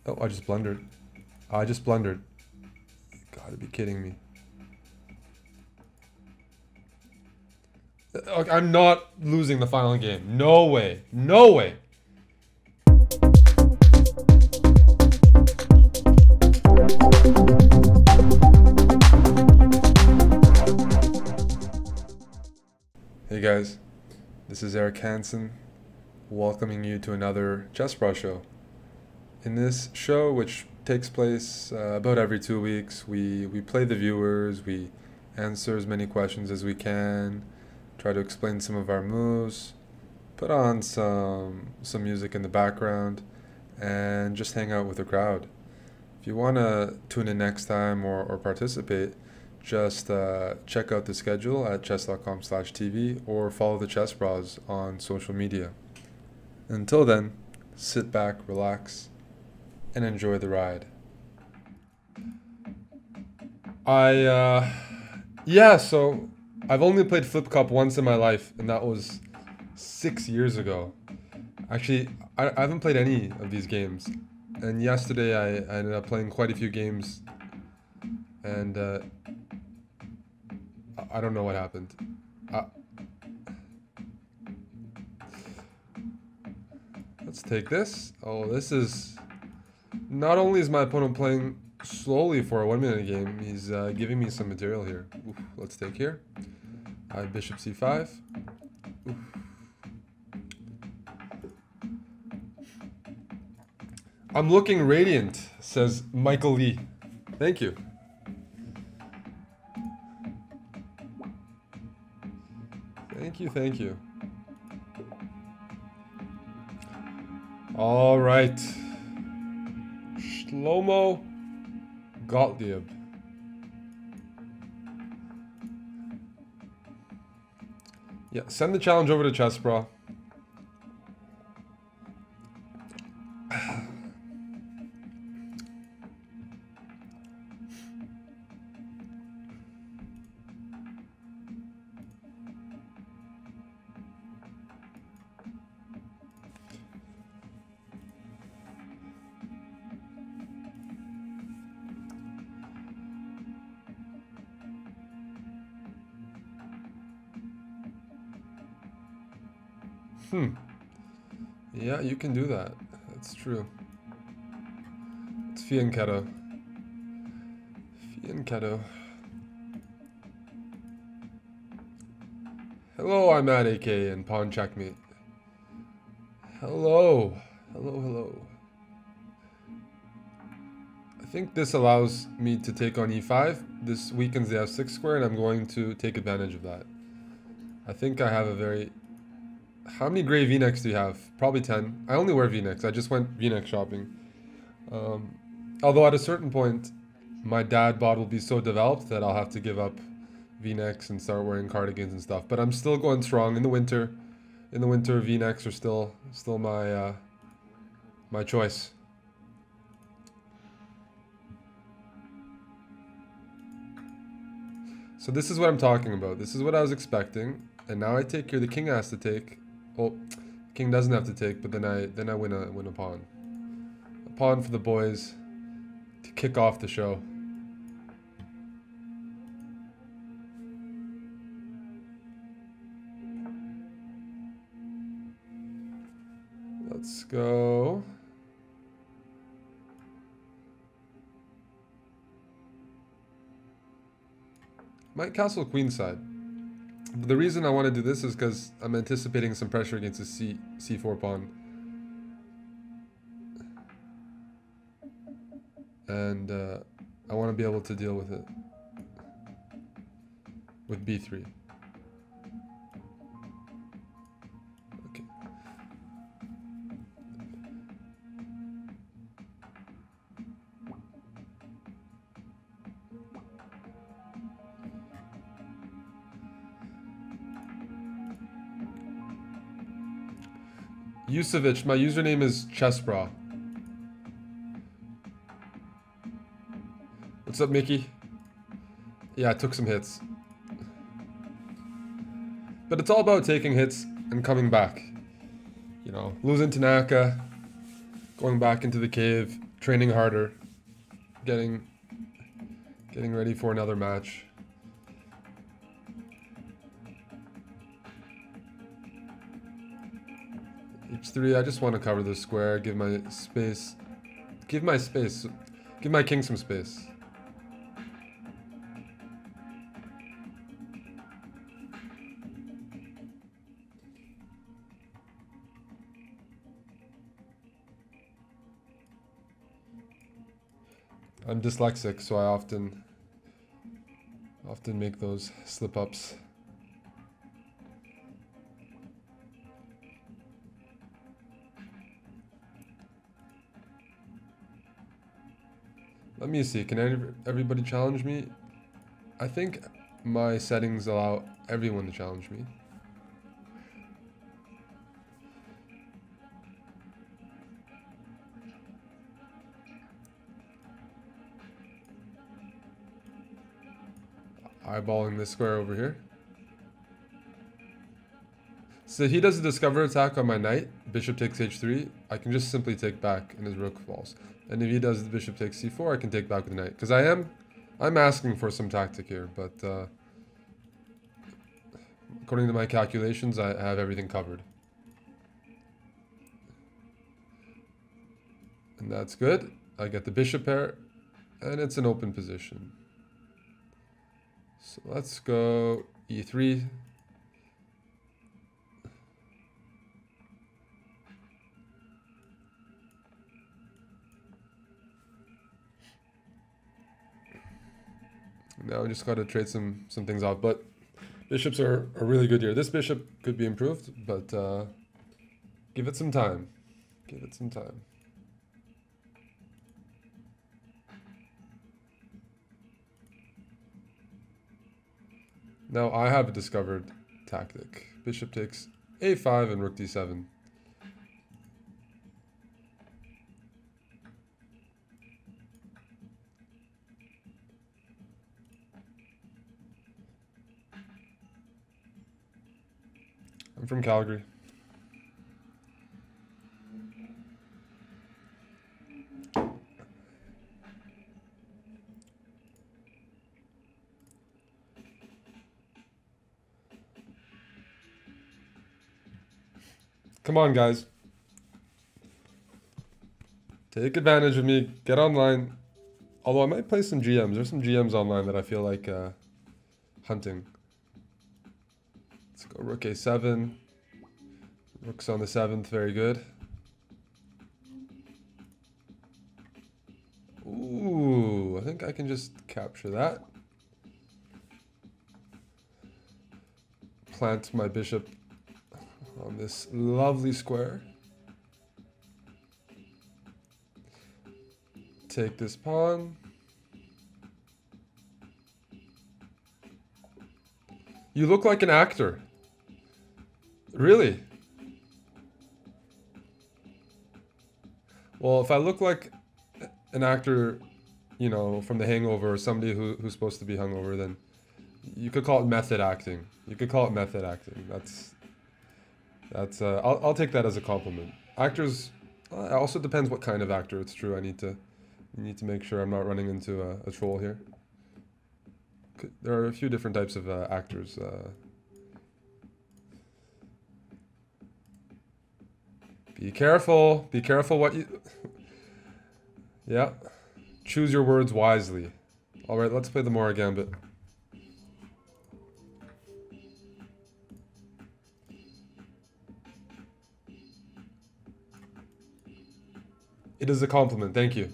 Oh, I just blundered. I just blundered. You gotta be kidding me. I'm not losing the final game. No way. No way. Hey guys, this is Eric Hansen, welcoming you to another Chessbrah Show. In this show, which takes place about every 2 weeks, we play the viewers, we answer as many questions as we can, try to explain some of our moves, put on some music in the background, and just hang out with the crowd. If you want to tune in next time or participate, just check out the schedule at chess.com/TV or follow the Chessbrahs on social media. Until then, sit back, relax, and enjoy the ride. Yeah, so I've only played Flip Cup once in my life, and that was 6 years ago. Actually, I haven't played any of these games. And yesterday I ended up playing quite a few games, and I don't know what happened. Let's take this. Oh, this is... Not only is my opponent playing slowly for a 1-minute game, he's giving me some material here. Oof, let's take here. I have bishop c5. Oof. I'm looking radiant, says Michael Lee. Thank you. Thank you. All right. Shlomo Gottlieb. Yeah, send the challenge over to Chessbrah. Yeah, you can do that. That's true. It's Fianchetto. Hello, I'm at AK and pawn checkmate. Hello. I think this allows me to take on e5. This weakens the f6 square, and I'm going to take advantage of that. I think I have a very... How many gray v-necks do you have? Probably 10. I only wear v-necks. I just went v-neck shopping. Although at a certain point, my dad bod will be so developed that I'll have to give up v-necks and start wearing cardigans and stuff. But I'm still going strong in the winter. In the winter, v-necks are still my my choice. So this is what I'm talking about. This is what I was expecting, and now I take here. The king has to take. Oh, king doesn't have to take, but then I win a pawn. A pawn for the boys to kick off the show. Let's go. Might castle queenside. The reason I want to do this is because I'm anticipating some pressure against the c4 pawn. And I want to be able to deal with it. With b3. Okay. Yusevich, my username is Chessbrah. What's up, Mickey? Yeah, I took some hits. But it's all about taking hits and coming back. You know, losing to Naka, Going back into the cave, training harder, getting ready for another match. H3, I just want to cover this square, give my space, give my king some space. I'm dyslexic, so I often make those slip-ups. Let me see, can everybody challenge me? I think my settings allow everyone to challenge me. Eyeballing this square over here. So he does a discover attack on my knight, bishop takes h3, I can just simply take back and his rook falls. And if he does the bishop takes c4, I can take back with the knight. Because I'm asking for some tactic here, but according to my calculations, I have everything covered. And that's good. I get the bishop pair, and it's an open position. So let's go e3. Now we just got to trade some things off, but bishops are really good here. This bishop could be improved, but give it some time. Give it some time. Now I have a discovered tactic. Bishop takes a5 and rook d7. I'm from Calgary. Come on, guys. Take advantage of me. Get online. Although I might play some GMs. There's some GMs online that I feel like hunting. Let's go rook a7. Rook's on the 7th. Very good. Ooh, I think I can just capture that. Plant my bishop on this lovely square. Take this pawn. You look like an actor. Really? Well, if I look like an actor, you know, from The Hangover, or somebody who's supposed to be hungover, then you could call it method acting. You could call it method acting. I'll take that as a compliment. Actors, it also depends what kind of actor. It's true. I need to make sure I'm not running into a troll here. There are a few different types of actors. Be careful. Be careful what you... Yeah. Choose your words wisely. All right, let's play the Mora Gambit. It is a compliment. Thank you.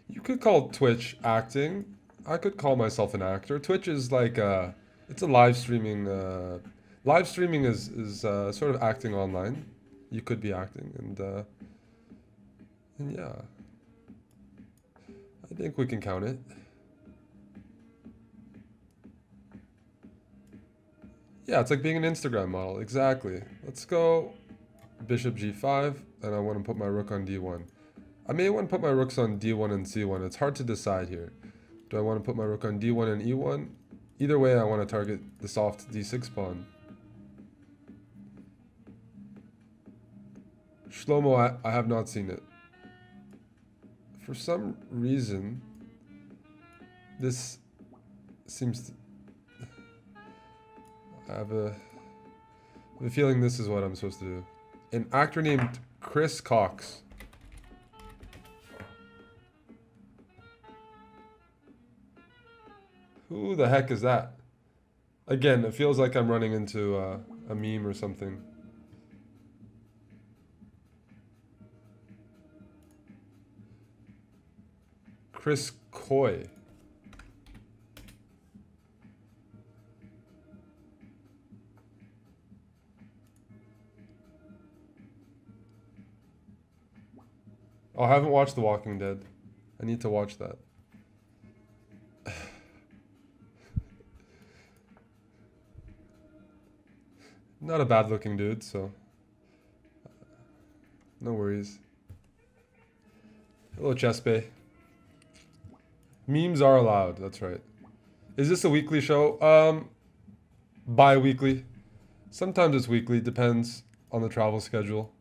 You could call Twitch acting. I could call myself an actor. Twitch is like it's a live streaming. Live streaming is sort of acting online. You could be acting, and yeah, I think we can count it. Yeah, it's like being an Instagram model. Exactly. Let's go bishop g5, and I want to put my rook on d1. I may want to put my rooks on d1 and c1. It's hard to decide here. Do I want to put my rook on d1 and e1? Either way, I want to target the soft d6 pawn. Shlomo, I have not seen it. For some reason, this seems to... I have a feeling this is what I'm supposed to do. An actor named Chris Cox. Who the heck is that? Again, it feels like I'm running into a meme or something. Chris Coy. Oh, I haven't watched The Walking Dead. I need to watch that. Not a bad looking dude, so no worries. Hello, Chessbrah. Memes are allowed, that's right. Is this a weekly show? Bi-weekly. Sometimes it's weekly, depends on the travel schedule.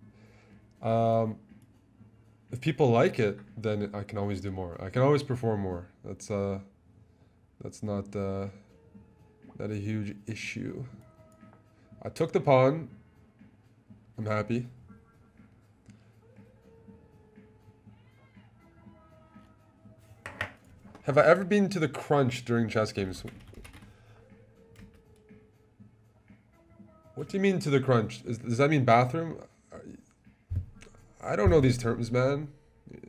If people like it, then I can always do more. I can always perform more. That's not a huge issue. I took the pawn. I'm happy. Have I ever been to the crunch during chess games? What do you mean to the crunch? Does that mean bathroom? I don't know these terms, man.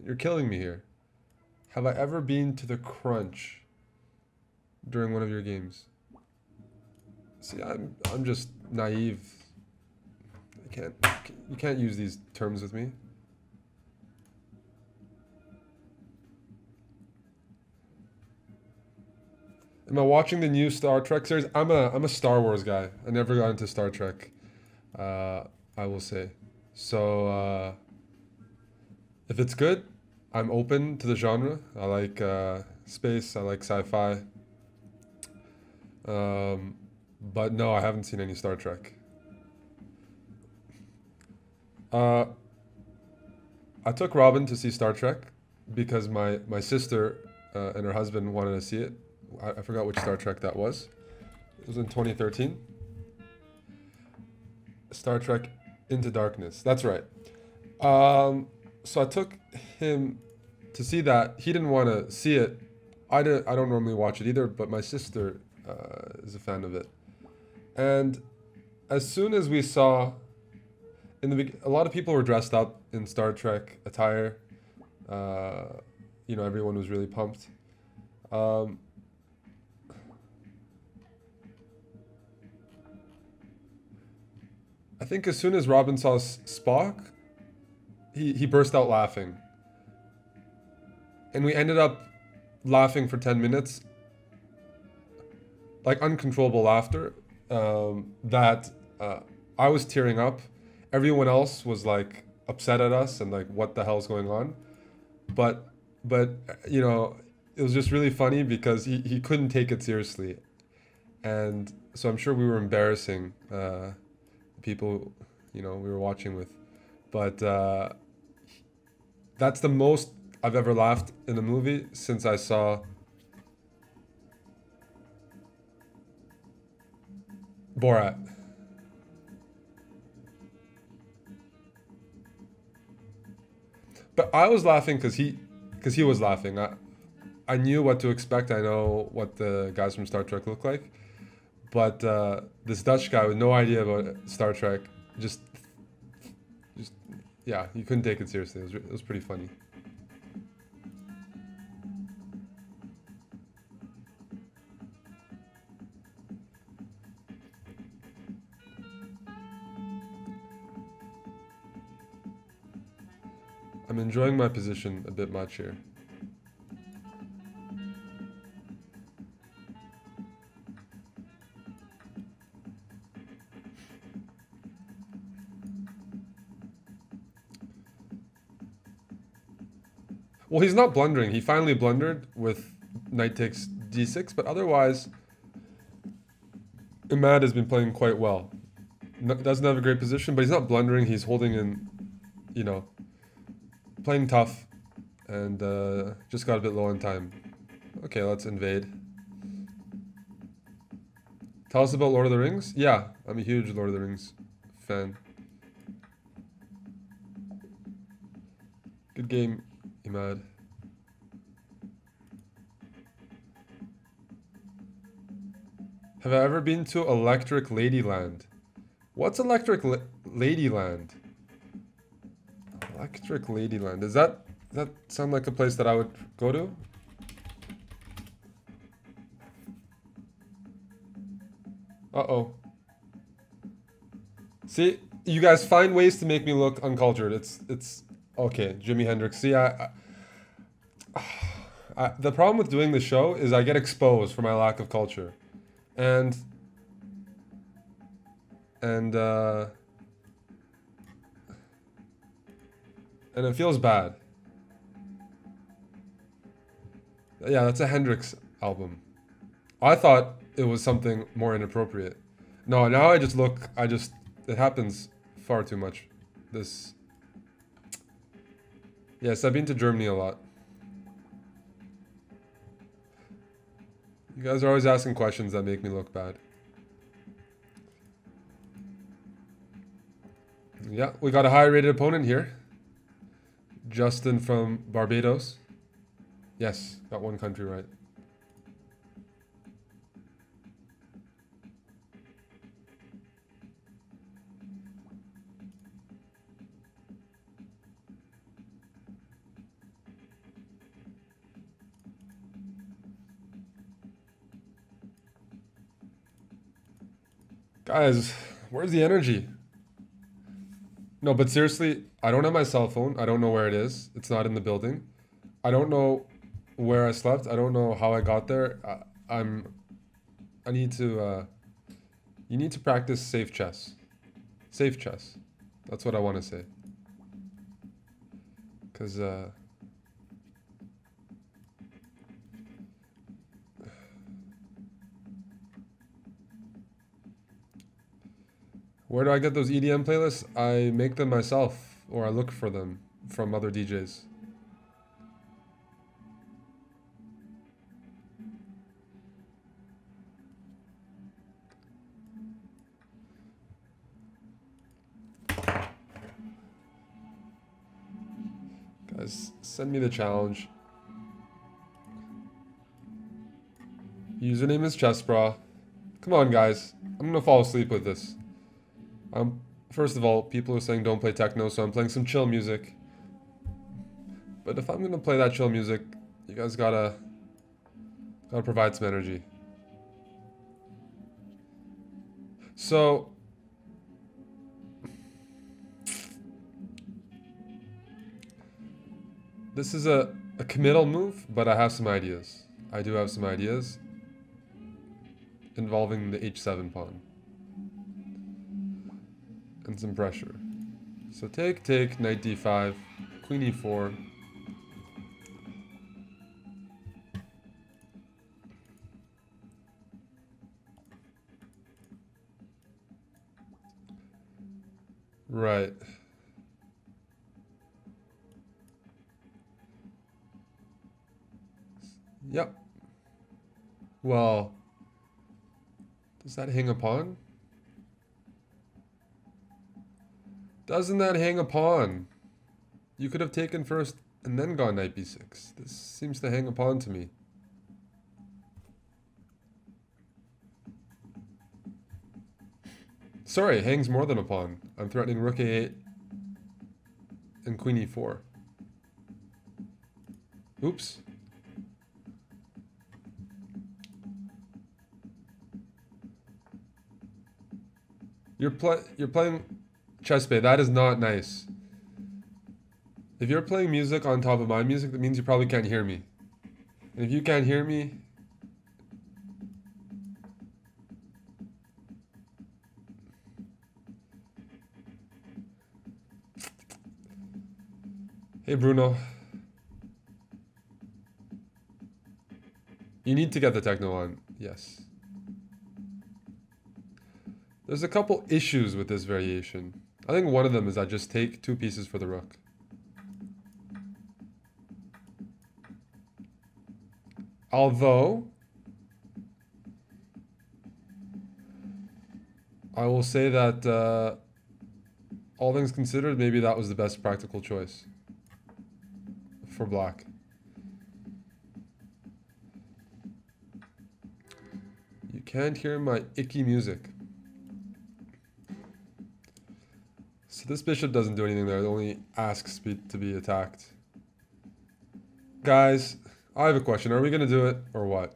You're killing me here. Have I ever been to the crunch during one of your games? See, I'm just naive. You can't use these terms with me. Am I watching the new Star Trek series? I'm a Star Wars guy. I never got into Star Trek. I will say. So if it's good, I'm open to the genre. I like space. I like sci-fi. But no, I haven't seen any Star Trek. I took Robin to see Star Trek because my sister and her husband wanted to see it. I forgot which Star Trek that was. It was in 2013. Star Trek Into Darkness. That's right. So I took him to see that. He didn't want to see it. I don't normally watch it either, but my sister is a fan of it. And as soon as we saw, a lot of people were dressed up in Star Trek attire. You know, everyone was really pumped. I think as soon as Robin saw Spock, he burst out laughing. And we ended up laughing for 10 minutes. Like uncontrollable laughter. That I was tearing up. Everyone else was like upset at us and like, what the hell's going on? But you know, it was just really funny because he couldn't take it seriously. And so I'm sure we were embarrassing people, you know, we were watching with. But that's the most I've ever laughed in a movie since I saw Borat. But I was laughing because he was laughing. I knew what to expect. I know what the guys from Star Trek look like. But this Dutch guy with no idea about Star Trek, just yeah, you couldn't take it seriously. It was pretty funny. I'm enjoying my position a bit much here. Well, he's not blundering. He finally blundered with knight takes d6, but otherwise, Imad has been playing quite well. Doesn't have a great position, but he's not blundering. He's holding in, you know, playing tough, and just got a bit low on time. Okay, let's invade. Tell us about Lord of the Rings? Yeah, I'm a huge Lord of the Rings fan. Good game, Imad. Have I ever been to Electric Ladyland? What's Electric Ladyland? Electric Ladyland. Does that sound like a place that I would go to? Uh-oh. See, you guys find ways to make me look uncultured. It's okay, Jimi Hendrix. See, the problem with doing the show is I get exposed for my lack of culture. And it feels bad. Yeah, that's a Hendrix album. I thought it was something more inappropriate. No, now I just look, it happens far too much. Yes, I've been to Germany a lot. You guys are always asking questions that make me look bad. Yeah, we got a high-rated opponent here. Justin from Barbados. Yes, got one country right. Guys, where's the energy? No, but seriously, I don't have my cell phone. I don't know where it is. It's not in the building. I don't know where I slept. I don't know how I got there. I need to, you need to practice safe chess. Safe chess. That's what I want to say. Because, where do I get those EDM playlists? I make them myself, or I look for them from other DJs. Guys, send me the challenge. Username is Chessbrah. Come on, guys. I'm gonna fall asleep with this. First of all, people are saying don't play techno, so I'm playing some chill music. But if I'm gonna play that chill music, you guys gotta provide some energy. So this is a committal move, but I have some ideas. I do have some ideas involving the h7 pawn. And some pressure. So take, knight d5, queen e4. Right. Yep. Well, does that hang a pawn? Doesn't that hang a pawn? You could have taken first and then gone knight b6. This seems to hang a pawn to me. Sorry, it hangs more than a pawn. I'm threatening rook a8 and queen e4. Oops. You're playing Chessbrah. That is not nice. If you're playing music on top of my music, that means you probably can't hear me. And if you can't hear me, hey Bruno. You need to get the techno on. Yes. There's a couple issues with this variation. I think one of them is I just take 2 pieces for the rook. Although, I will say that all things considered, maybe that was the best practical choice for black. You can't hear my icky music. So this bishop doesn't do anything there. It only asks to be attacked. Guys, I have a question. Are we going to do it or what?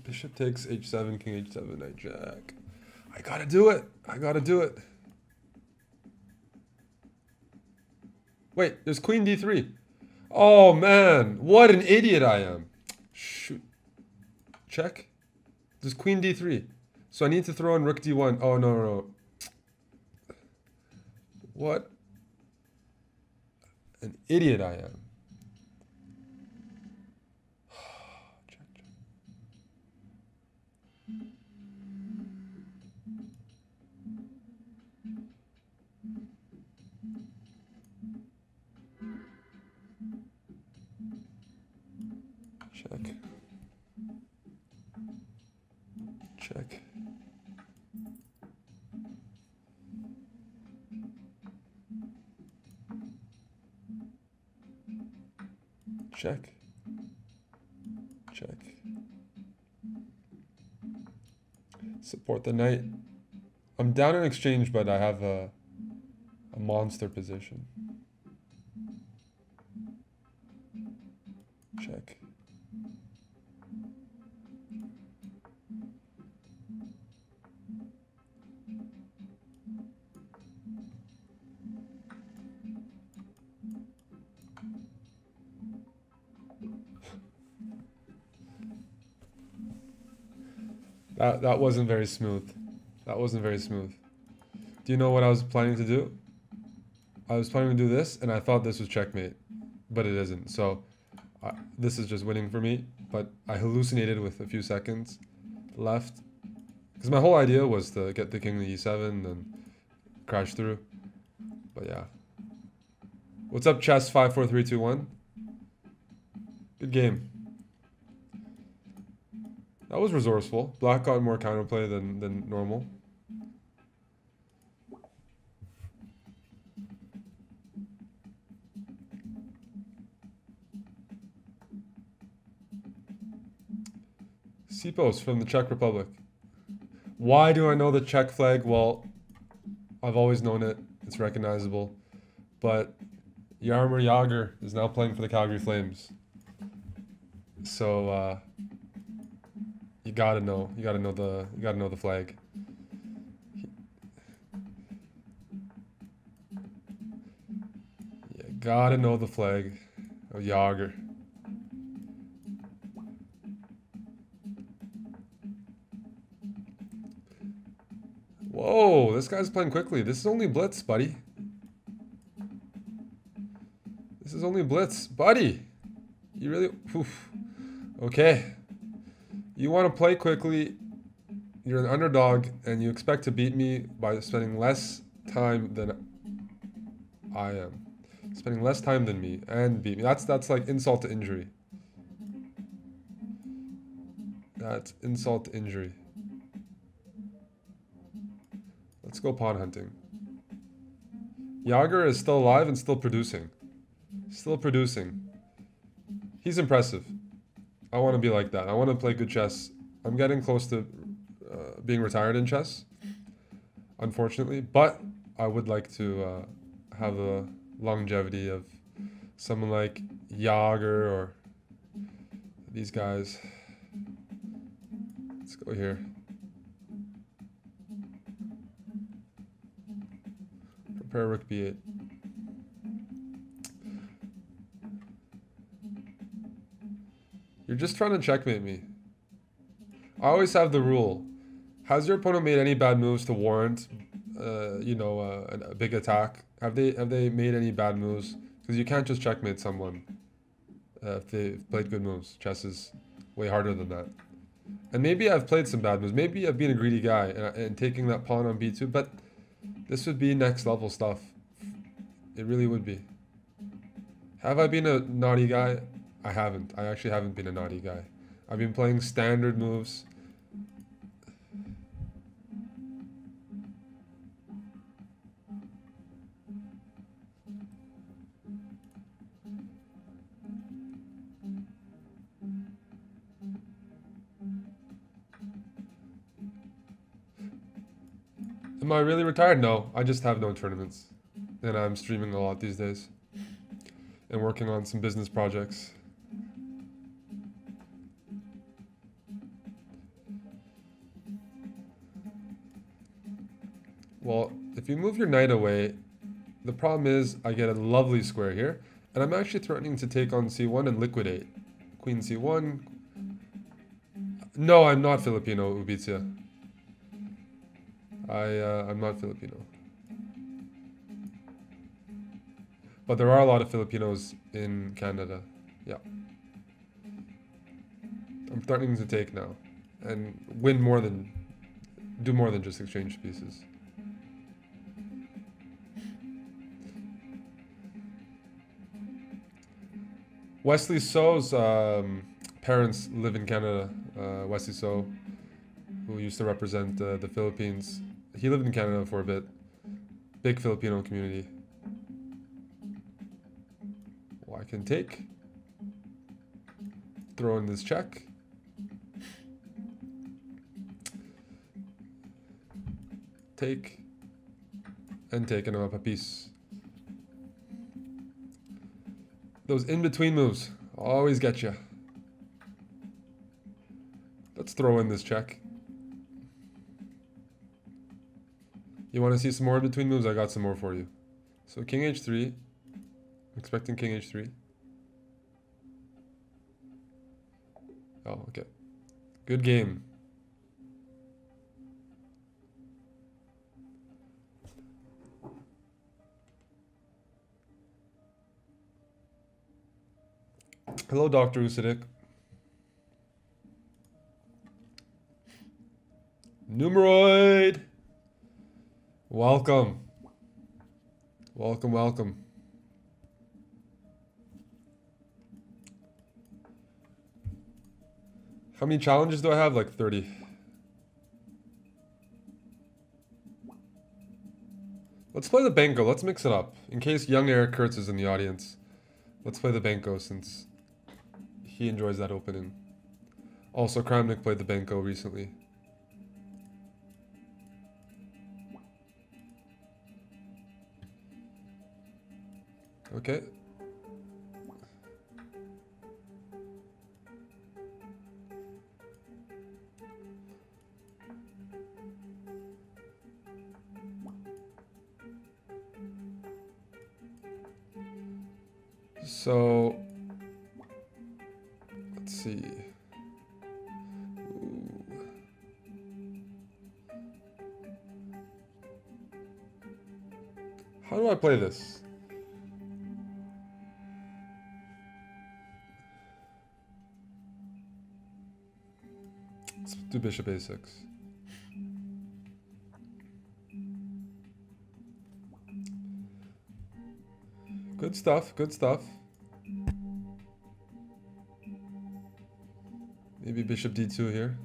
Bishop takes h7, king h7, knight jack. I gotta do it. I gotta do it. Wait, there's queen d3. Oh, man. What an idiot I am. Shoot. Check. There's queen d3. So I need to throw in rook d1. Oh, no, no, no. What an idiot I am. Check. Check. Check. Check. Support the knight. I'm down in exchange, but I have a monster position. Check. That wasn't very smooth. That wasn't very smooth. Do you know what I was planning to do? I was planning to do this, and I thought this was checkmate, but it isn't. So this is just winning for me, but I hallucinated with a few seconds left. Because my whole idea was to get the king to e7 and crash through. But yeah. What's up, chess 54321? Good game. That was resourceful. Black got more counterplay than normal. Sipos from the Czech Republic. Why do I know the Czech flag? Well, I've always known it. It's recognizable. But Jaromir Jagr is now playing for the Calgary Flames. So you gotta know the flag. You gotta know the flag of Jagr. Whoa, this guy's playing quickly. This is only blitz, buddy. This is only blitz, buddy. You really... Oof. Okay. You want to play quickly. You're an underdog, and you expect to beat me by spending less time than I am. Spending less time than me and beat me. That's like insult to injury. That's insult to injury. Let's go pawn hunting. Jagr is still alive and still producing. Still producing. He's impressive. I want to be like that. I want to play good chess. I'm getting close to being retired in chess, unfortunately. But I would like to have the longevity of someone like Jagr or these guys. Let's go here. Prepare rook b8. You're just trying to checkmate me. I always have the rule. Has your opponent made any bad moves to warrant, a big attack? Have they made any bad moves? Because you can't just checkmate someone if they've played good moves. Chess is way harder than that. And maybe I've played some bad moves. Maybe I've been a greedy guy and taking that pawn on b2, but this would be next level stuff. It really would be. Have I been a naughty guy? I haven't. I actually haven't been a naughty guy. I've been playing standard moves. Am I really retired? No, I just have no tournaments. And I'm streaming a lot these days. And working on some business projects. Well, if you move your knight away, the problem is I get a lovely square here. And I'm actually threatening to take on c1 and liquidate. Queen c1. No, I'm not Filipino, Ubitia. I'm not Filipino. But there are a lot of Filipinos in Canada. Yeah. I'm threatening to take now. And win more than... do more than just exchange pieces. Wesley So's parents live in Canada. Wesley So, who used to represent the Philippines. He lived in Canada for a bit. Big Filipino community. Well, I can take. Throw in this check. Take. And take and up a piece. Those in-between moves always get you. Let's throw in this check. You want to see some more in-between moves? I got some more for you. So king h3. I'm expecting king h3. Oh, okay. Good game. Hello, Dr. Usidik. Numeroid! Welcome. Welcome, welcome. How many challenges do I have? Like 30. Let's play the Benko. Let's mix it up. In case young Eric Kurtz is in the audience. Let's play the Benko since he enjoys that opening. Also, Kramnik played the Benko recently. Okay. So, let's see. Ooh. How do I play this? Let's do bishop a6. Good stuff, good stuff. Maybe bishop d2 here.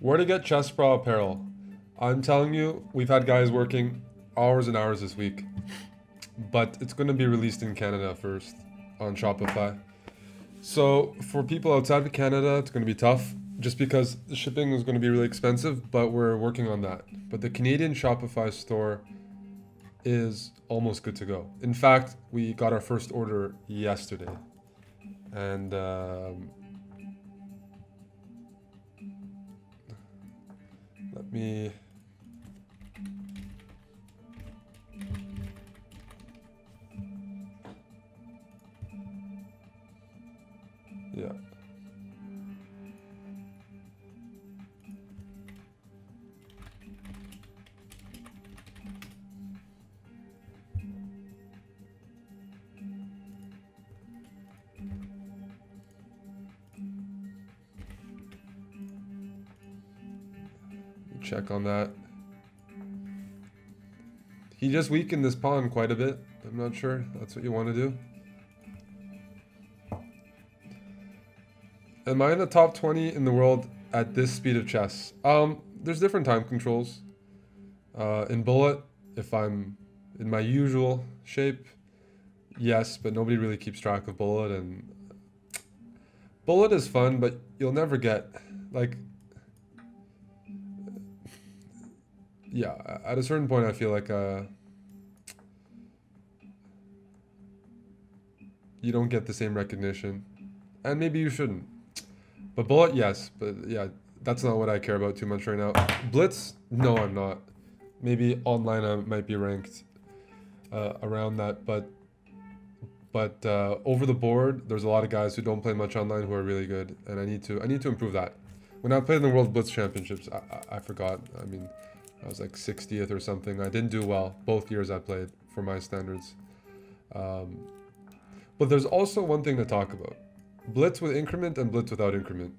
Where to get Chessbrah apparel? I'm telling you, we've had guys working hours and hours this week. But it's going to be released in Canada first on Shopify. So for people outside of Canada, it's going to be tough. Just because the shipping is going to be really expensive, but we're working on that. But the Canadian Shopify store is almost good to go. In fact, we got our first order yesterday. And let me... Yeah. check on that. He just weakened this pawn quite a bit. I'm not sure that's what you want to do. Am I in the top 20 in the world at this speed of chess? There's different time controls. In bullet, if I'm in my usual shape, yes, but nobody really keeps track of bullet, and bullet is fun, but you'll never get, like, yeah, at a certain point I feel like you don't get the same recognition, and maybe you shouldn't. But bullet, yes, but yeah, that's not what I care about too much right now. Blitz, no, I'm not. Maybe online I might be ranked around that, but over the board, there's a lot of guys who don't play much online who are really good, and I need to improve that. When I played in the World Blitz Championships, I forgot. I mean, I was like 60th or something. I didn't do well both years I played for my standards. But there's also one thing to talk about: blitz with increment and blitz without increment.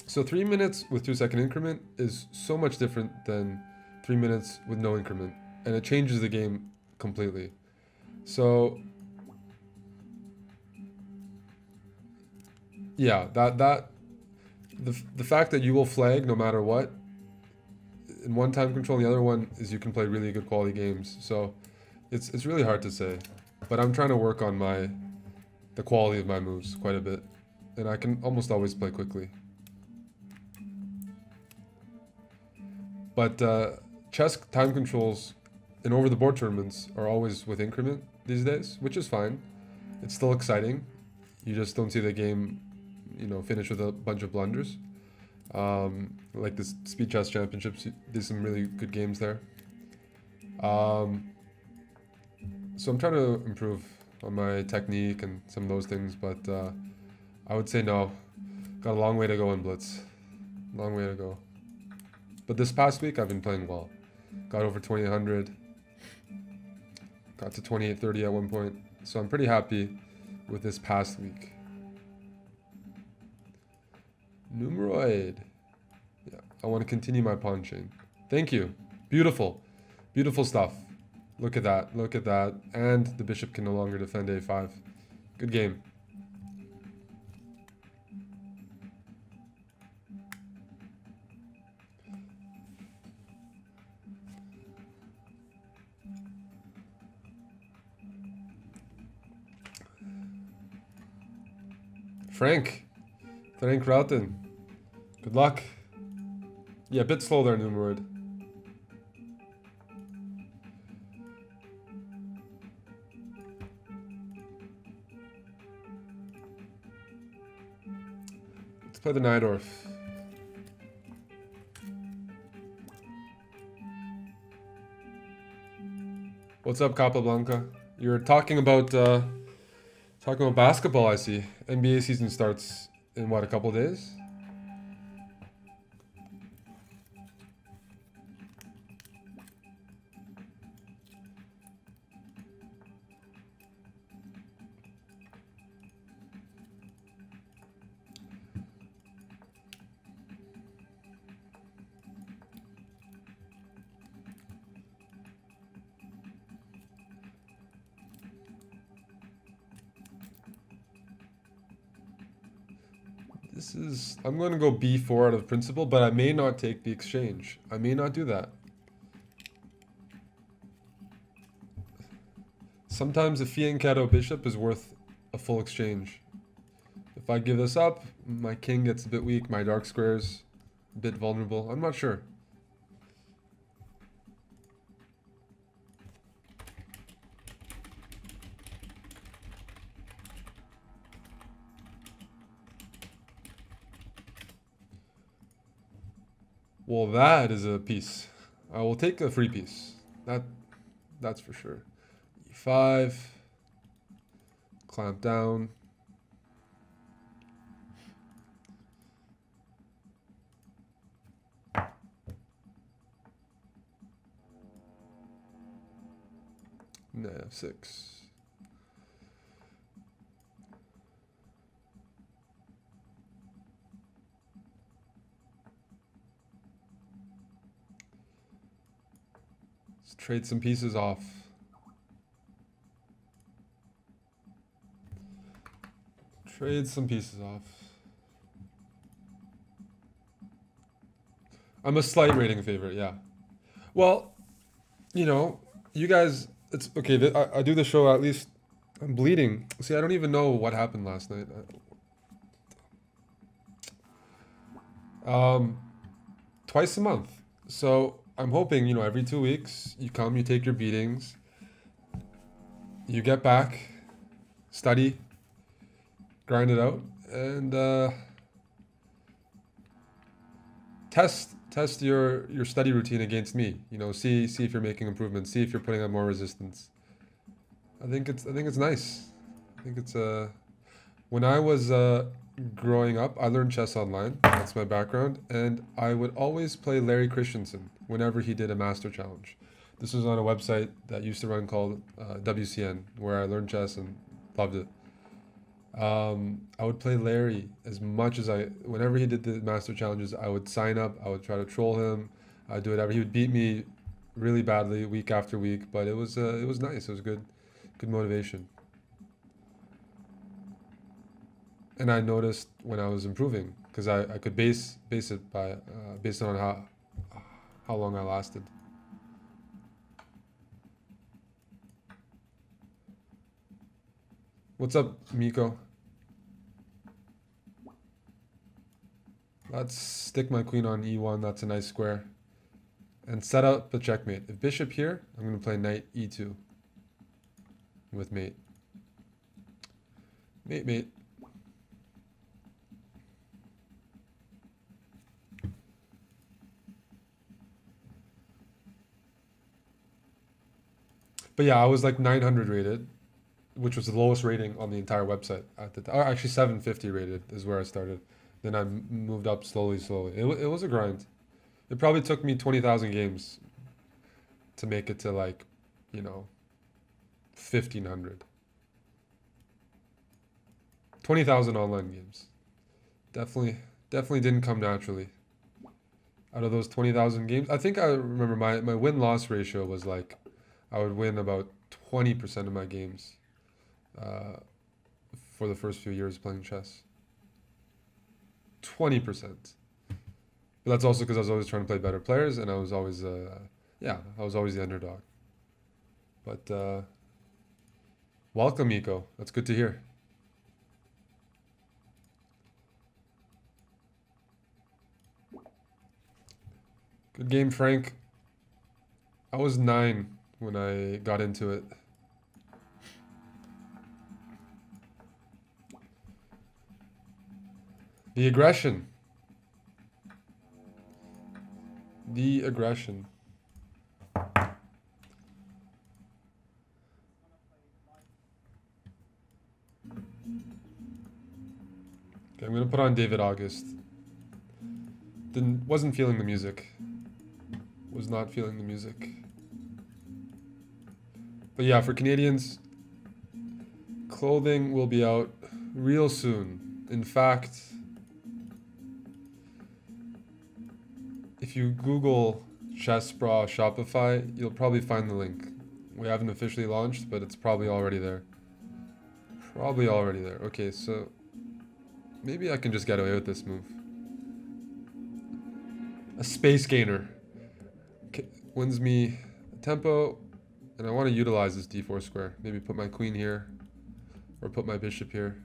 So 3 minutes with 2-second increment is so much different than 3 minutes with no increment, and it changes the game completely. So yeah, the fact that you will flag no matter what in one time control, and the other one is you can play really good quality games. So it's really hard to say, but I'm trying to work on the quality of my moves quite a bit, and I can almost always play quickly. But chess time controls in over-the-board tournaments are always with increment these days, which is fine. It's still exciting. You just don't see the game, you know, finish with a bunch of blunders. Like the Speed Chess Championships, there's some really good games there. So I'm trying to improve on my technique and some of those things, but I would say no. Got a long way to go in Blitz. Long way to go. But this past week, I've been playing well. Got over 2000. Got to 2830 at one point. So I'm pretty happy with this past week. Numeroid. Yeah, I want to continue my pawn chain. Thank you. Beautiful. Beautiful stuff. Look at that. Look at that. And the bishop can no longer defend a5. Good game. Frank Routen. Good luck. Yeah, a bit slow there, Numeroid. Let's play the Najdorf. What's up, Capablanca? You're talking about basketball, I see. NBA season starts in what, a couple days? I'm going to go b4 out of principle, but I may not take the exchange. I may not do that. Sometimes a fianchetto bishop is worth a full exchange. If I give this up, my king gets a bit weak, my dark square's a bit vulnerable. I'm not sure. Well, that is a piece. I will take a free piece. That's for sure. E5. Clamp down. F6. Let's trade some pieces off. Trade some pieces off. I'm a slight rating favorite, yeah. Well, you know, you guys, it's okay. I do the show at least. I'm bleeding. See, I don't even know what happened last night. Twice a month. So I'm hoping, you know, every 2 weeks you come, you take your beatings, you get back, study, grind it out, and test your study routine against me. You know, see if you're making improvements, see if you're putting up more resistance. I think it's nice. I think it's when I was growing up, I learned chess online. That's my background, and I would always play Larry Christensen whenever he did a master challenge. This was on a website that used to run called WCN, where I learned chess and loved it. I would play Larry as much as whenever he did the master challenges, I would sign up, I would try to troll him, I'd do whatever. He would beat me really badly week after week, but it was nice. It was good motivation. And I noticed when I was improving, because I could base it by based on how long I lasted. What's up, Miko? Let's stick my queen on e1. That's a nice square. And set up a checkmate. If bishop here, I'm going to play knight e2 with mate. Mate. But yeah, I was like 900 rated, which was the lowest rating on the entire website at the time. Actually, 750 rated is where I started. Then I moved up slowly. It was a grind. It probably took me 20,000 games to make it to, like, you know, 1,500. 20,000 online games. Definitely didn't come naturally. Out of those 20,000 games, I think I remember my win-loss ratio was like, I would win about 20% of my games for the first few years playing chess. 20%. But that's also because I was always trying to play better players, and I was always, I was always the underdog. But welcome, Miko. That's good to hear. Good game, Frank. I was 9 when I got into it. The aggression. The aggression. Okay, I'm gonna put on David August. Wasn't feeling the music. Was not feeling the music. But yeah, for Canadians, clothing will be out real soon. In fact, if you Google Chessbrah Shopify, you'll probably find the link. We haven't officially launched, but it's probably already there. Probably already there. Okay, so maybe I can just get away with this move. A space gainer. Wins me tempo, and I want to utilize this d4 square. Maybe put my queen here, or put my bishop here.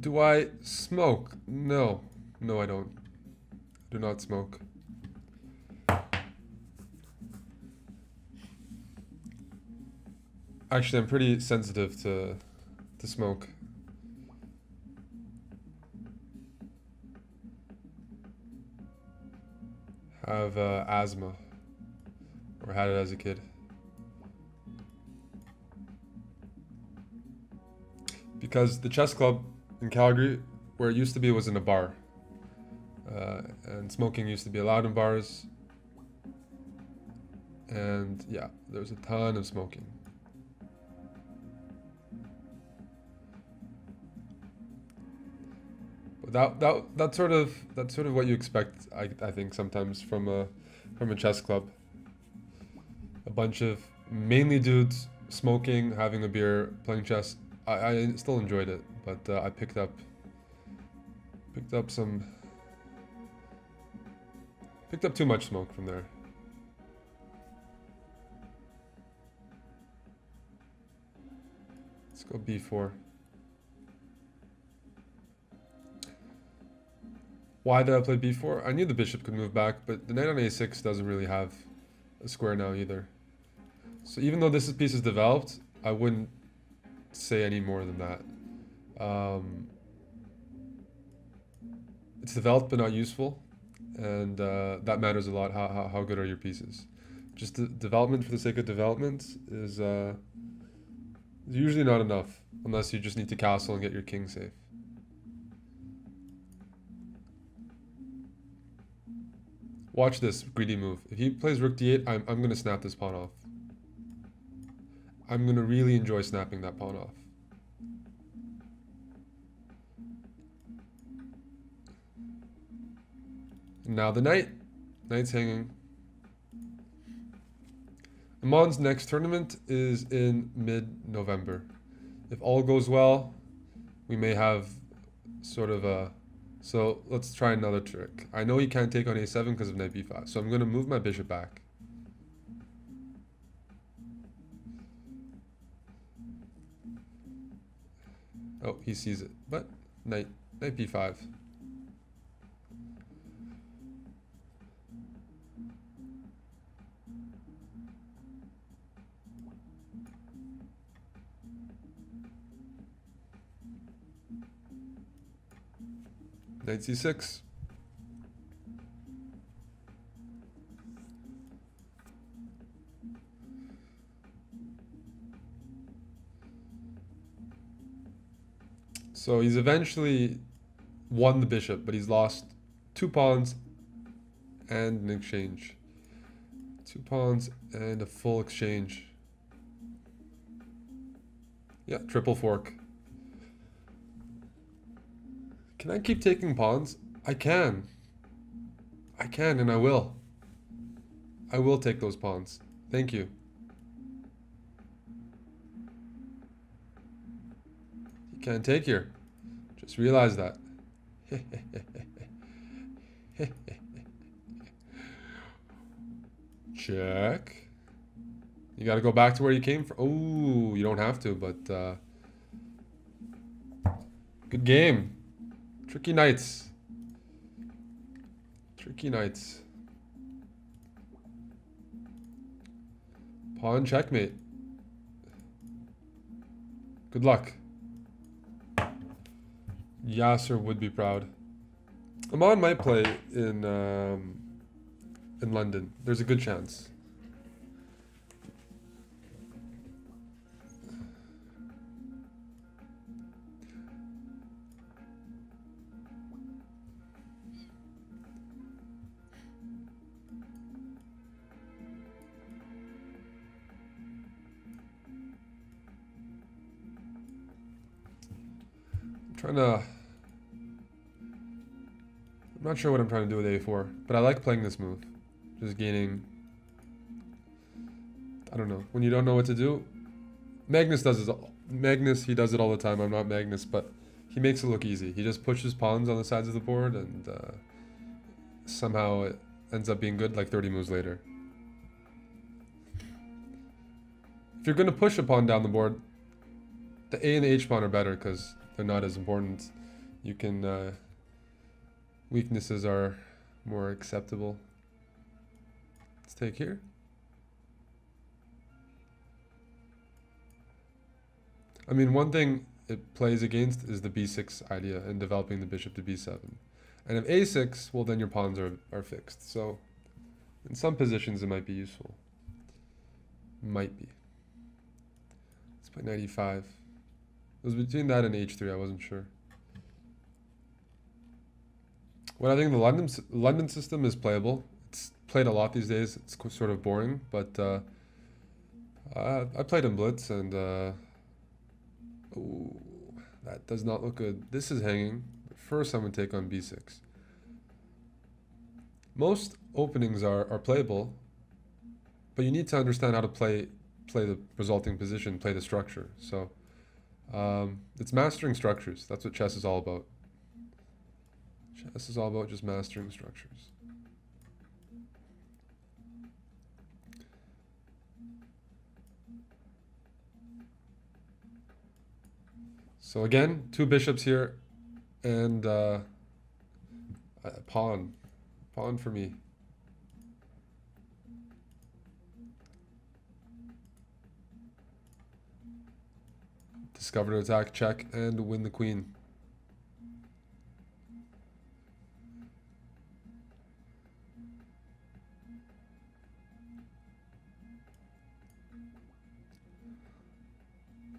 Do I smoke? No. No, I don't. Do not smoke. Actually, I'm pretty sensitive to smoke. Have asthma, or had it as a kid. Because the chess club in Calgary, where it used to be, was in a bar. And smoking used to be allowed in bars. And yeah, there's a ton of smoking. But That's sort of what you expect. I think sometimes from a chess club. A bunch of mainly dudes smoking, having a beer, playing chess. I still enjoyed it, but I picked up too much smoke from there. Let's go b4. Why did I play b4? I knew the bishop could move back, but the knight on a6 doesn't really have a square now either. So even though this piece is developed, I wouldn't say any more than that. It's developed but not useful, and that matters a lot. How good are your pieces? Just the development for the sake of development is usually not enough, unless you just need to castle and get your king safe. Watch this greedy move. If he plays rook d8, I'm going to snap this pawn off. I'm going to really enjoy snapping that pawn off. Now the knight's hanging. Amon's next tournament is in mid-November. If all goes well, we may have sort of a... So let's try another trick. I know he can't take on a7 because of knight b5, so I'm going to move my bishop back. Oh, he sees it, but knight b5. Knight c6. So he's eventually won the bishop, but he's lost 2 pawns and an exchange. 2 pawns and a full exchange. Yeah, triple fork. Can I keep taking pawns? I can. I can and I will. I will take those pawns. Thank you. You can't take here. Just realize that. Check. You gotta go back to where you came from. Oh, you don't have to, but good game. Tricky knights. Tricky knights. Pawn checkmate. Good luck. Yasser would be proud. Amon might play in London. There's a good chance. I'm not sure what I'm trying to do with a4, but I like playing this move. Just gaining... I don't know. When you don't know what to do... Magnus does it. Magnus, he does it all the time. I'm not Magnus, but he makes it look easy. He just pushes pawns on the sides of the board, and somehow it ends up being good like 30 moves later. If you're going to push a pawn down the board, the A and the H pawn are better because they're not as important. You can... weaknesses are more acceptable. Let's take here. I mean, one thing it plays against is the b6 idea and developing the bishop to b7. And if a6, well, then your pawns are fixed. So in some positions, it might be useful. Might be. Let's play knight e5. It was between that and h3. I wasn't sure. What I think the London system is playable. It's played a lot these days. It's sort of boring, but I played in blitz, and ooh, that does not look good. This is hanging. first I'm going to take on b6. Most openings are playable, but you need to understand how to play the resulting position, play the structure. So it's mastering structures. That's what chess is all about. Chess is all about just mastering structures. So again, 2 bishops here, and a pawn for me. Discover to attack, check, and win the queen.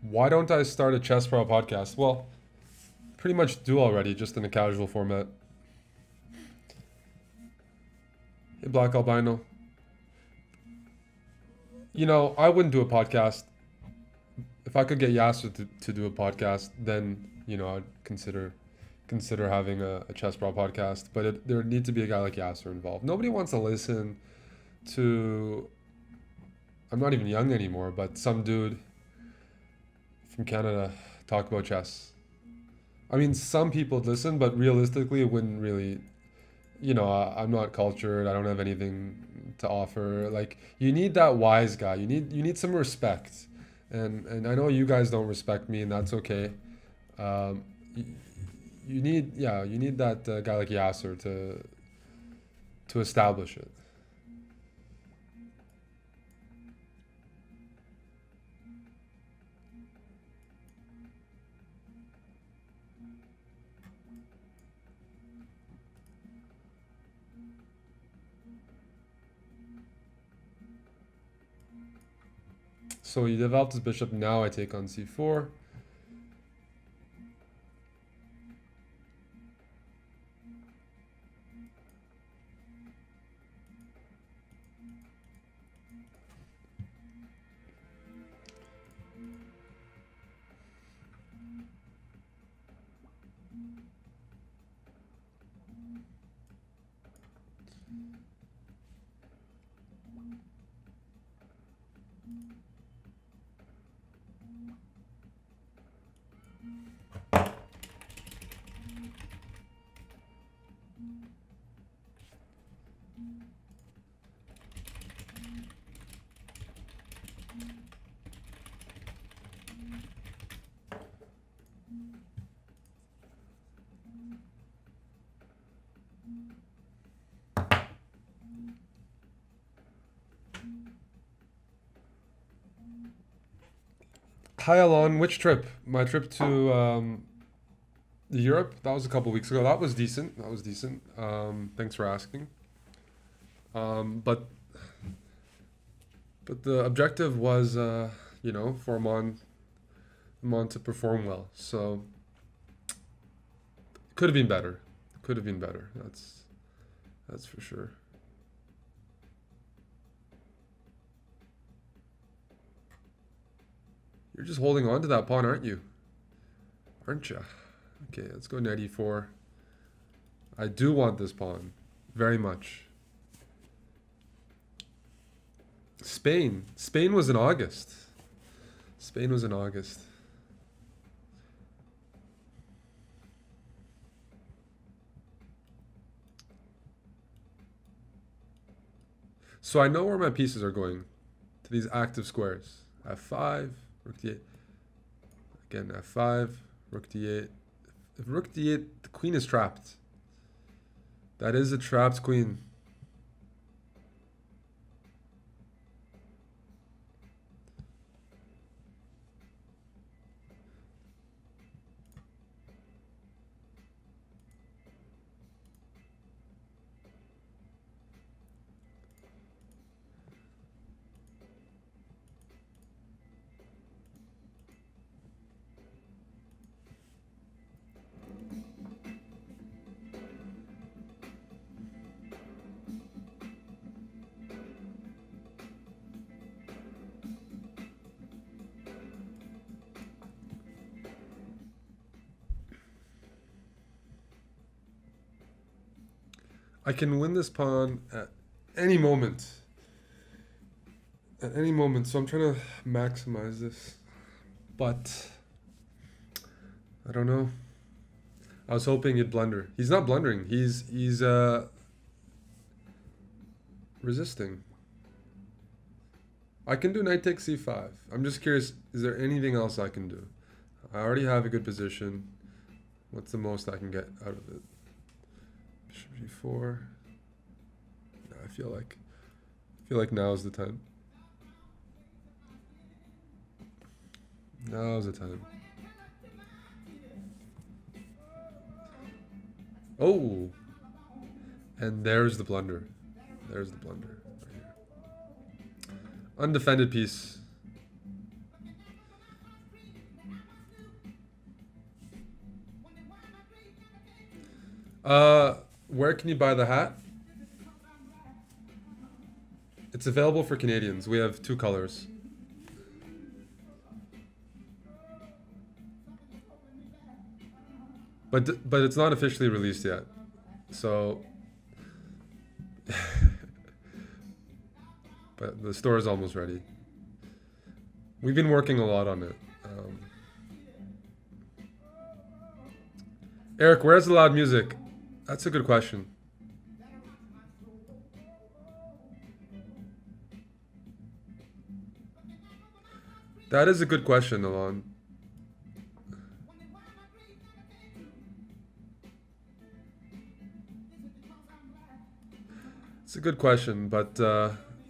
Why don't I start a Chessbrah podcast? Well, pretty much do already, just in a casual format. Hey, Black Albino. You know, I wouldn't do a podcast. If I could get Yasser to do a podcast, then, you know, I'd consider having a Chessbrah podcast. But there would need to be a guy like Yasser involved. Nobody wants to listen to... I'm not even young anymore, but some dude from Canada talk about chess. I mean, some people listen, but realistically, it wouldn't really... You know, I'm not cultured. I don't have anything to offer. Like, you need that wise guy. You need some respect. And I know you guys don't respect me, and that's okay. You need that guy like Yasser to establish it. So he developed his bishop. Now I take on c4. Hi, Alon. Which trip? My trip to Europe. That was a couple weeks ago. That was decent. Thanks for asking. But the objective was, you know, for Amon to perform well. So could have been better. That's for sure. You're just holding on to that pawn, aren't you? Aren't you? Okay, let's go knight e4. I do want this pawn very much. Spain was in August. So I know where my pieces are going, to these active squares. f5, rook d8. Again, f5, rook d8. If rook d8, the queen is trapped. That is a trapped queen. I can win this pawn at any moment. At any moment, so I'm trying to maximize this. But I don't know. I was hoping he'd blunder. He's not blundering. He's resisting. I can do knight takes c5. I'm just curious, is there anything else I can do? I already have a good position. What's the most I can get out of it? Bishop g4. No, I feel like now is the time. Now's the time. Oh! And there's the blunder. There's the blunder right here. Undefended piece. Where can you buy the hat? It's available for Canadians. We have 2 colors. But it's not officially released yet. So but the store is almost ready. We've been working a lot on it. Eric, where's the loud music? That's a good question. That is a good question, Alon. It's a good question, but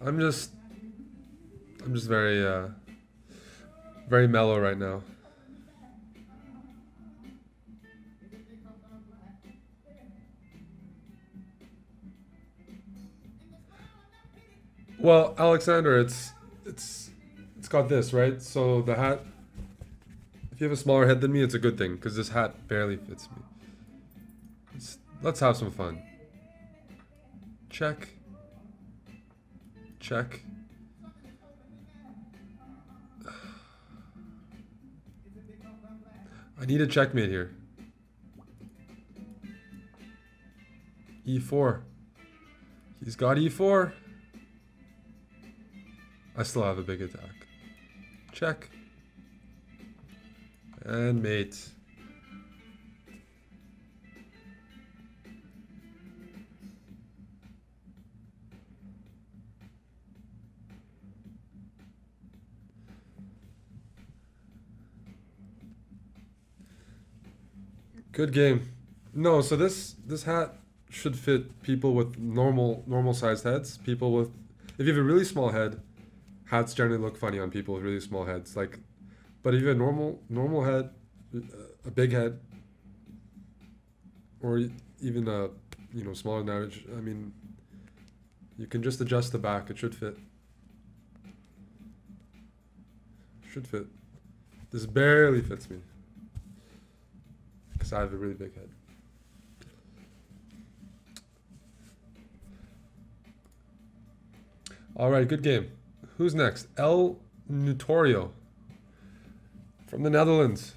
I'm just very very mellow right now. Well, Alexander, it's got this, right? So the hat, if you have a smaller head than me, it's a good thing because this hat barely fits me. Let's have some fun. Check. Check. I need a checkmate here. E4. He's got E4. I still have a big attack. Check. And mate. Good game. No, so this hat should fit people with normal sized heads. People with, if you have a really small head, hats generally look funny on people with really small heads. Like, but if you have a normal head, a big head, or even a smaller than average, I mean, you can just adjust the back. It should fit. Should fit. This barely fits me because I have a really big head. All right, good game. Who's next? El Nutorio from the Netherlands.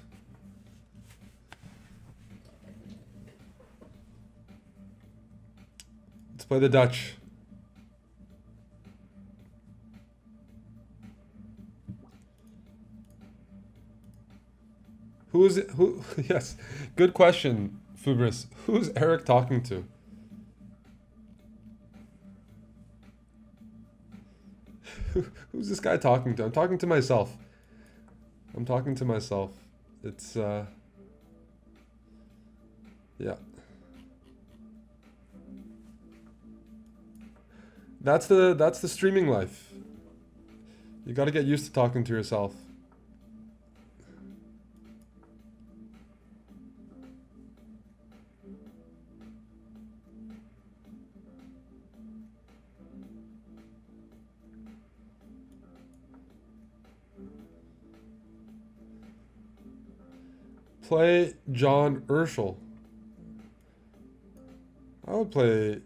Let's play the Dutch. Who? Yes, good question, Fubris. Who's Eric talking to? Who's this guy talking to? I'm talking to myself. I'm talking to myself. It's yeah. That's the streaming life. You got to get used to talking to yourself. Play John Urschel. I'd play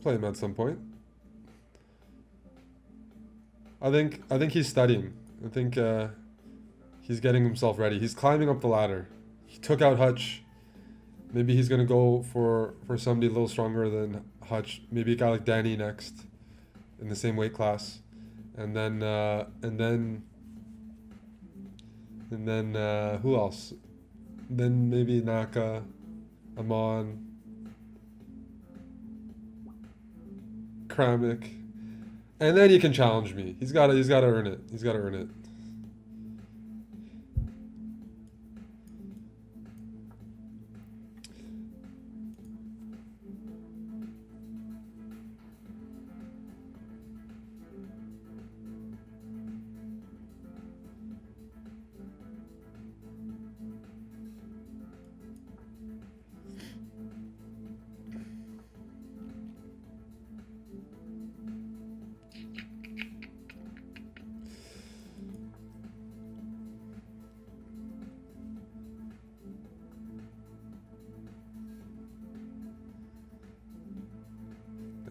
him at some point. I think he's studying. I think he's getting himself ready. He's climbing up the ladder. He took out Hutch. Maybe he's gonna go for somebody a little stronger than Hutch, maybe a guy like Danny next in the same weight class, and then who else? Then maybe Naka, Amon, Kramnik, and then he can challenge me. He's got to earn it. He's got to earn it.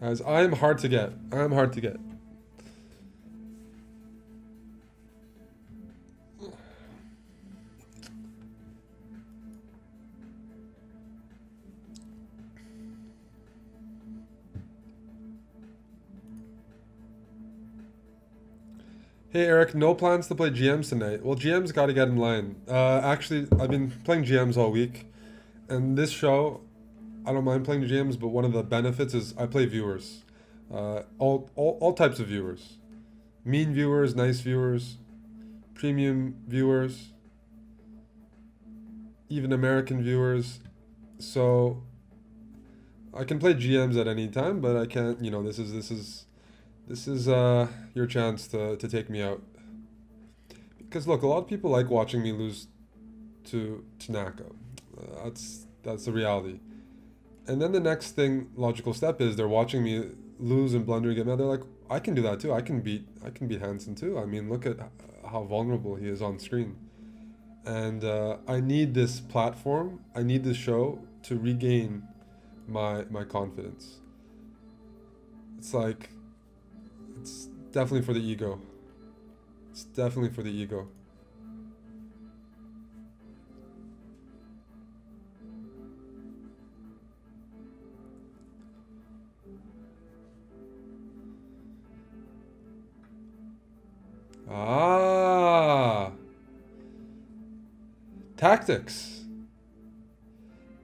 Guys, I am hard to get. I am hard to get. Hey Eric, no plans to play GMs tonight. Well, GMs got to get in line. Actually, I've been playing GMs all week, and this show, I don't mind playing GMs, but one of the benefits is I play viewers, all types of viewers, mean viewers, nice viewers, premium viewers, even American viewers. So I can play GMs at any time, but I can't. You know, this is your chance to take me out. Because look, a lot of people like watching me lose to Naka. That's the reality. And then the next logical step is they're watching me lose and blunder and get mad. They're like, I can do that too. I can beat Hansen too. I mean, look at how vulnerable he is on screen. And I need this platform. I need this show to regain my confidence. It's like, it's definitely for the ego. It's definitely for the ego. Ah. Tactics.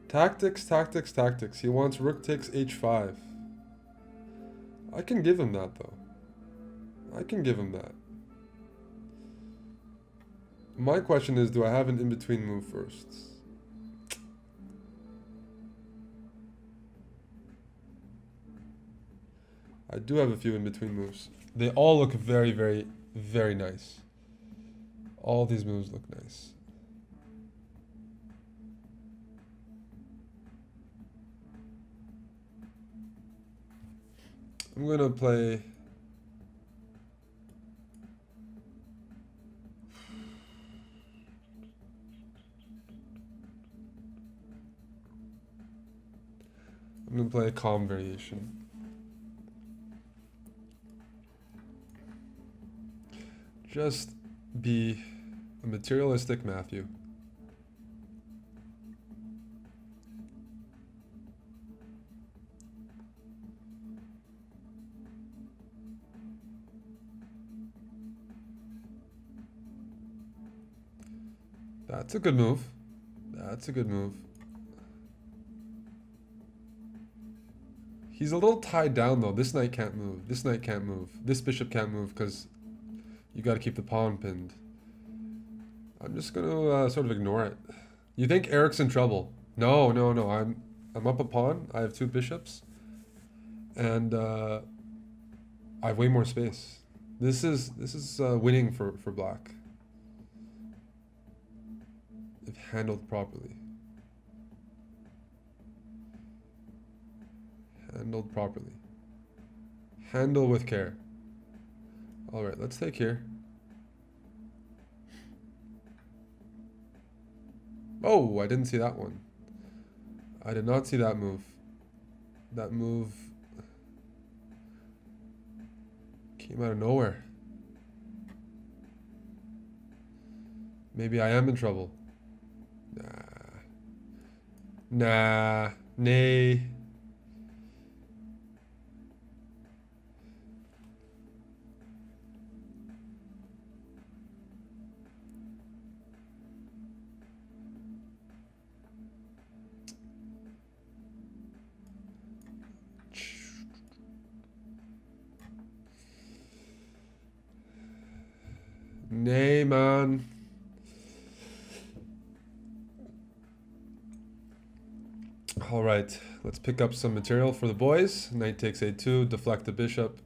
Tactics. He wants rook takes h5. I can give him that though. I can give him that. My question is, do I have an in-between move first? I do have a few in-between moves. They all look very, very, very nice. All these moves look nice. I'm gonna play... I'm gonna play a calm variation. Just be a materialistic Matthew. That's a good move. That's a good move. He's a little tied down though. This knight can't move. This knight can't move. This bishop can't move because you got to keep the pawn pinned. I'm just gonna sort of ignore it. You think Eric's in trouble? No. I'm up a pawn. I have two bishops, and I have way more space. This is winning for black if handled properly. Handled properly. Handle with care. All right, let's take here. Oh, I didn't see that one. I did not see that move. That move came out of nowhere. Maybe I am in trouble. Nah. Nay. Nay, man. All right, let's pick up some material for the boys. Knight takes a2, deflect the bishop.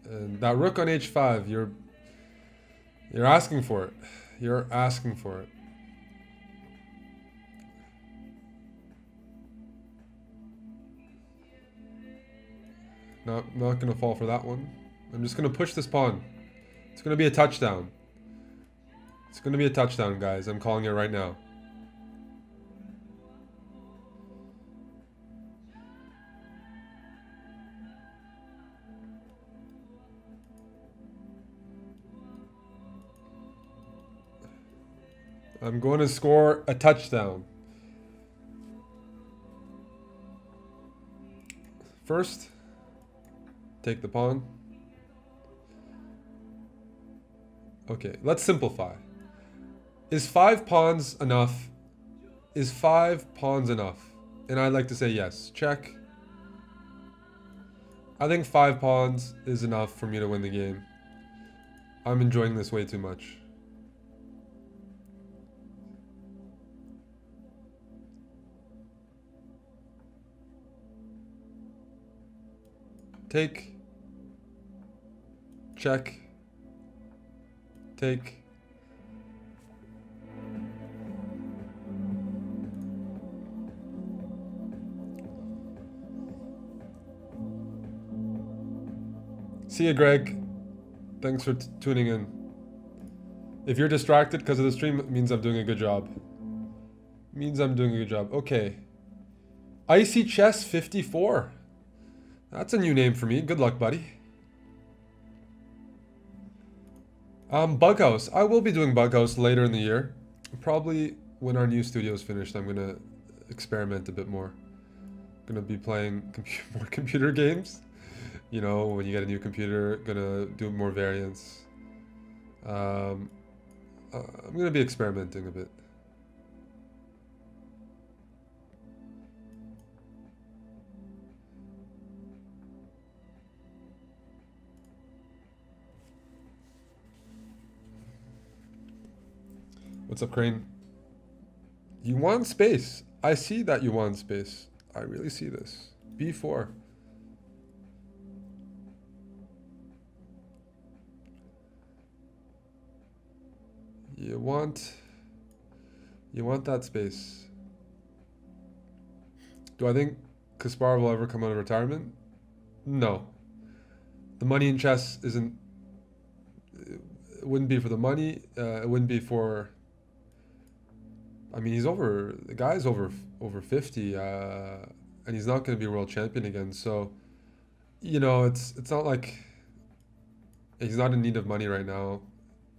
And that rook on h5, you're asking for it. You're asking for it. Not gonna fall for that one. I'm just gonna push this pawn. It's gonna be a touchdown. It's gonna be a touchdown, guys. I'm calling it right now. I'm going to score a touchdown. First, take the pawn. Okay, let's simplify. Is 5 pawns enough? Is 5 pawns enough? And I'd like to say yes. Check. I think 5 pawns is enough for me to win the game. I'm enjoying this way too much. Take. Check. Take. See ya, Greg. Thanks for tuning in. If you're distracted because of the stream, it means I'm doing a good job. Means I'm doing a good job. Okay. Icy Chess 54. That's a new name for me. Good luck, buddy. Bughouse. I will be doing Bughouse later in the year. Probably when our new studio's finished, I'm gonna experiment a bit more. Gonna be playing more computer games. You know, when you get a new computer, gonna do more variants. I'm gonna be experimenting a bit. What's up, Crane? You want space. I see that you want space. I really see this. B4. You want that space. Do I think Kasparov will ever come out of retirement? No. The money in chess isn't... It wouldn't be for the money. It wouldn't be for... I mean, the guy's over 50, and he's not going to be world champion again. So, you know, it's not like he's not in need of money right now,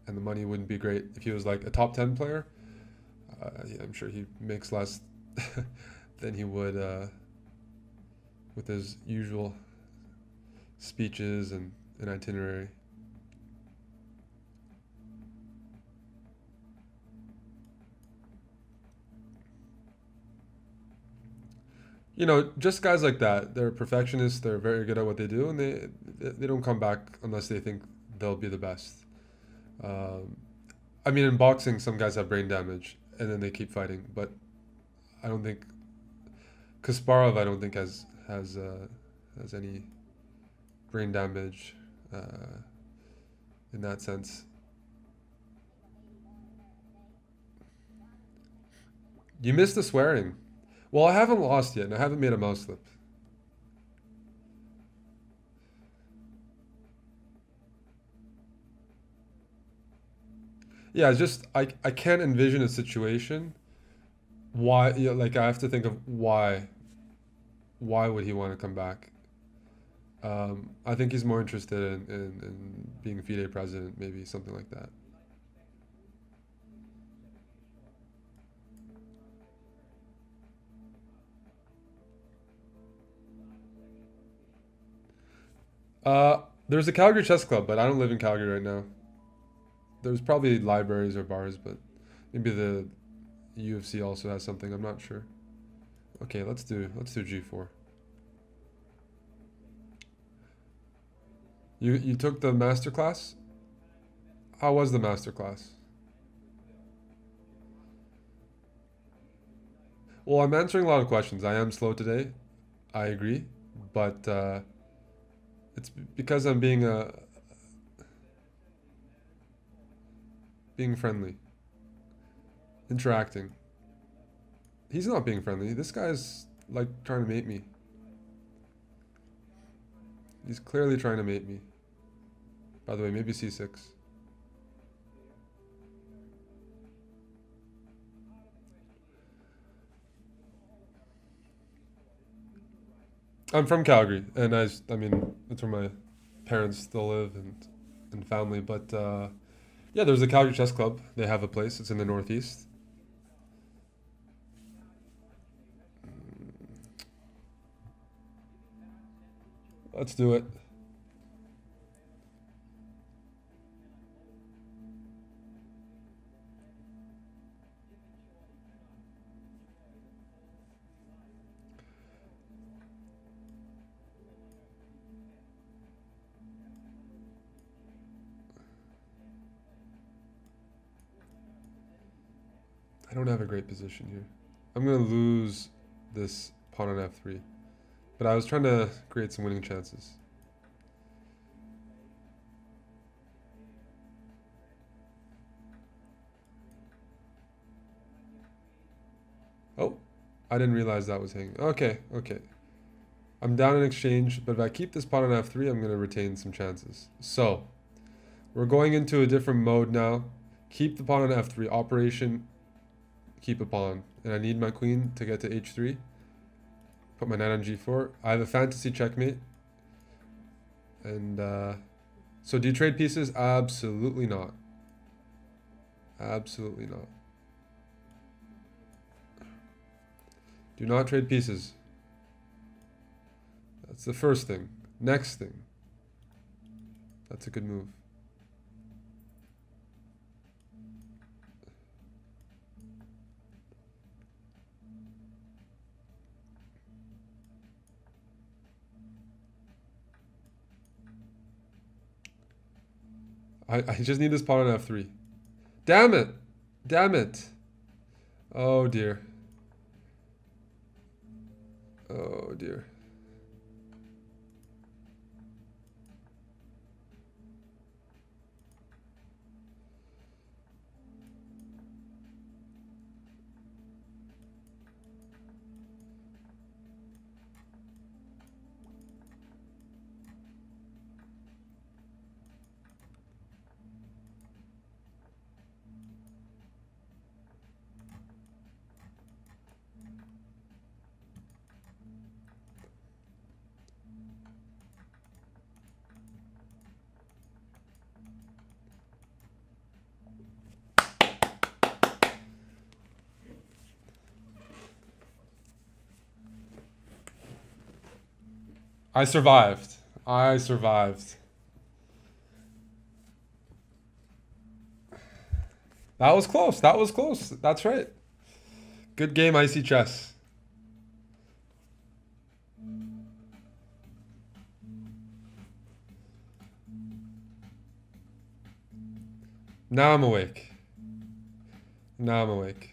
and the money wouldn't be great if he was like a top 10 player. Yeah, I'm sure he makes less than he would with his usual speeches and itinerary. You know, just guys like that. They're perfectionists. They're very good at what they do, and they don't come back unless they think they'll be the best. I mean, in boxing, some guys have brain damage, and then they keep fighting. But I don't think Kasparov. I don't think has any brain damage in that sense. You missed the swearing. Well, I haven't lost yet, and I haven't made a mouse slip. Yeah, it's just I can't envision a situation. Why? Yeah, like I have to think of why. Why would he want to come back? I think he's more interested in being FIDE president, maybe something like that. There's a Calgary Chess Club, but I don't live in Calgary right now. There's probably libraries or bars, but maybe the UFC also has something. I'm not sure. Okay, let's do G4. You took the master class? How was the masterclass? Well, I'm answering a lot of questions. I am slow today. I agree, but it's because I'm being friendly, interacting. He's not being friendly. This guy's like trying to mate me. He's clearly trying to mate me. By the way, maybe c6. I'm from Calgary, and I mean, that's where my parents still live and family. But yeah, there's the Calgary Chess Club. They have a place. It's in the Northeast. Let's do it. I don't have a great position here. I'm gonna lose this pawn on f3, but I was trying to create some winning chances. Oh, I didn't realize that was hanging. Okay, okay. I'm down in exchange, but if I keep this pawn on f3, I'm gonna retain some chances. So, we're going into a different mode now. Keep the pawn on f3, operation, keep a pawn. And I need my queen to get to h3. Put my knight on g4. I have a fantasy checkmate. And so do you trade pieces? Absolutely not. Absolutely not. Do not trade pieces. That's the first thing. Next thing. That's a good move. I just need this pawn on f3. Damn it! Damn it! Oh dear. Oh dear. I survived. I survived. That was close. That was close. That's right. Good game, Icy Chess. Now I'm awake. Now I'm awake.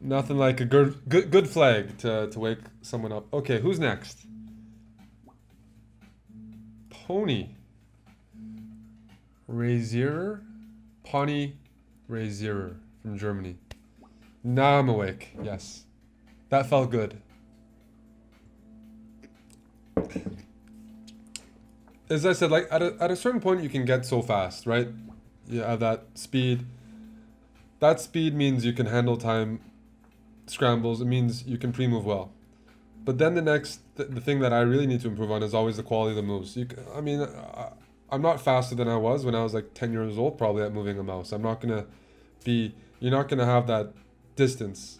Nothing like a good flag to wake someone up. Okay, who's next? Pony. Razierer? Pony Razierer from Germany. Now I'm awake. Yes. That felt good. As I said, like at a certain point you can get so fast, right? You have that speed. That speed means you can handle time scrambles. It means you can pre-move well. But then the thing that I really need to improve on is always the quality of the moves. I mean, I'm not faster than I was when I was like 10 years old, probably at moving a mouse. I'm not gonna be. You're not gonna have that distance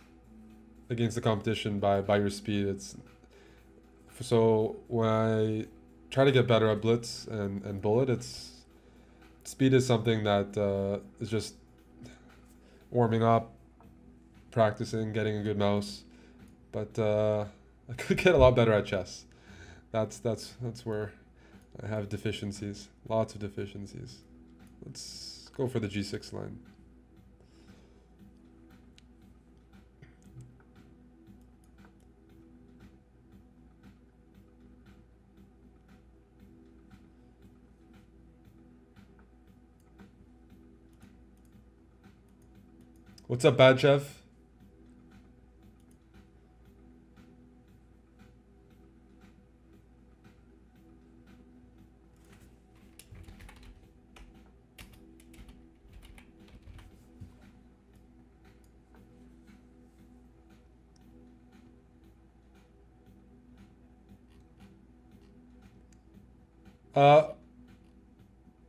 against the competition by your speed. It's so when I try to get better at blitz and bullet, it's speed is something that is just warming up, practicing, getting a good mouse. But I could get a lot better at chess. That's where I have deficiencies. Lots of deficiencies. Let's go for the g6 line. What's up, Bad Chef?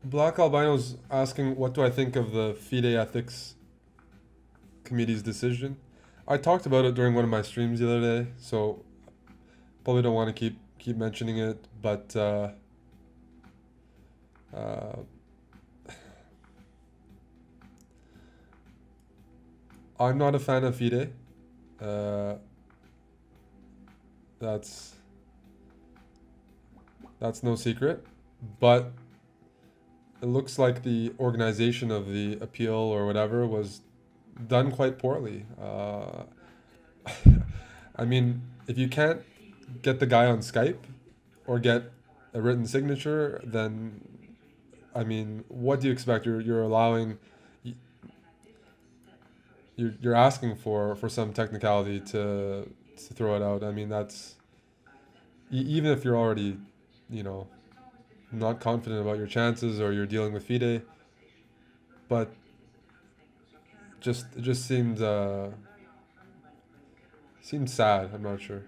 Black Albino's asking, what do I think of the FIDE Ethics Committee's decision? I talked about it during one of my streams the other day, so probably don't want to keep mentioning it, but I'm not a fan of FIDE. That's no secret, but it looks like the organization of the appeal or whatever was done quite poorly. I mean, if you can't get the guy on Skype or get a written signature, then I mean, what do you expect? You're allowing, you're asking for some technicality to throw it out. I mean, that's even if you're already, you know, not confident about your chances or you're dealing with FIDE, but it just seemed sad. I'm not sure.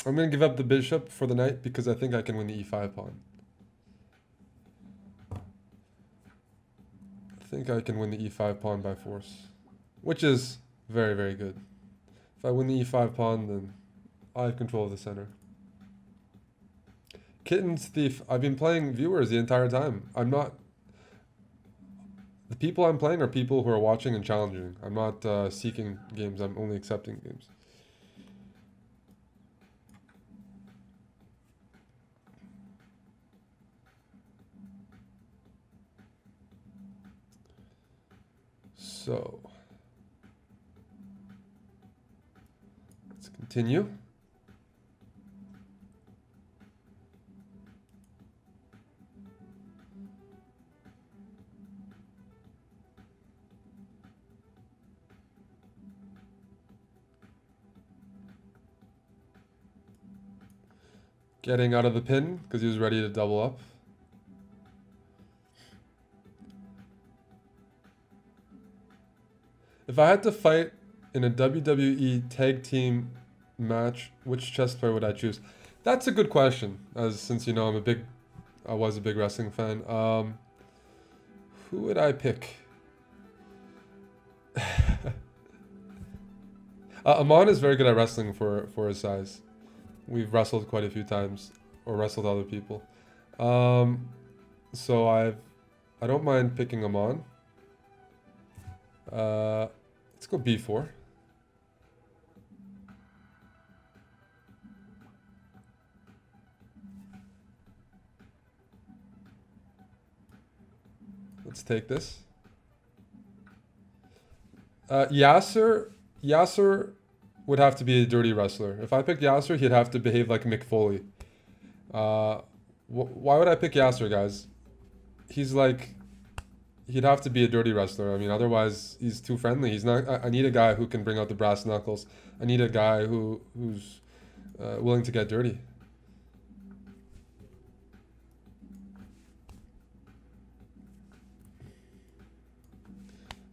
I'm gonna give up the bishop for the knight because I think I can win the e5 pawn. I think I can win the e5 pawn by force, which is very, very good. If I win the e5 pawn, then I have control of the center. Kitten's Thief. I've been playing viewers the entire time. I'm not... The people I'm playing are people who are watching and challenging. I'm not seeking games. I'm only accepting games. So, let's continue. Getting out of the pin because he was ready to double up. If I had to fight in a WWE tag team match, which chess player would I choose? That's a good question, since you know I was a big wrestling fan. Who would I pick? Amon is very good at wrestling for his size. We've wrestled quite a few times, or wrestled other people. So I don't mind picking Amon. Let's go b4. Let's take this. Yasser would have to be a dirty wrestler. If I picked Yasser, he'd have to behave like Mick Foley. Why would I pick Yasser, guys? He's like... He'd have to be a dirty wrestler. I mean, otherwise he's too friendly. He's not. I need a guy who can bring out the brass knuckles. I need a guy who's willing to get dirty.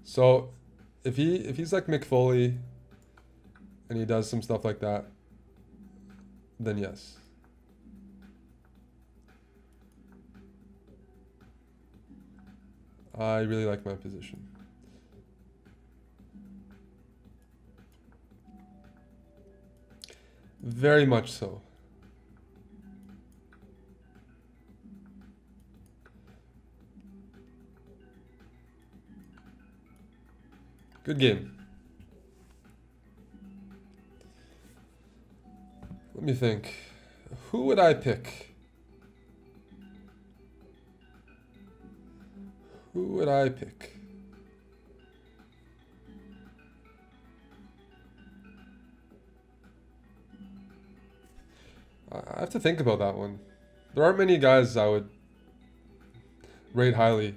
So, if he's like Mick Foley, and he does some stuff like that, then yes. I really like my position. Very much so. Good game. Let me think. Who would I pick? Who would I pick? I have to think about that one. There aren't many guys I would rate highly.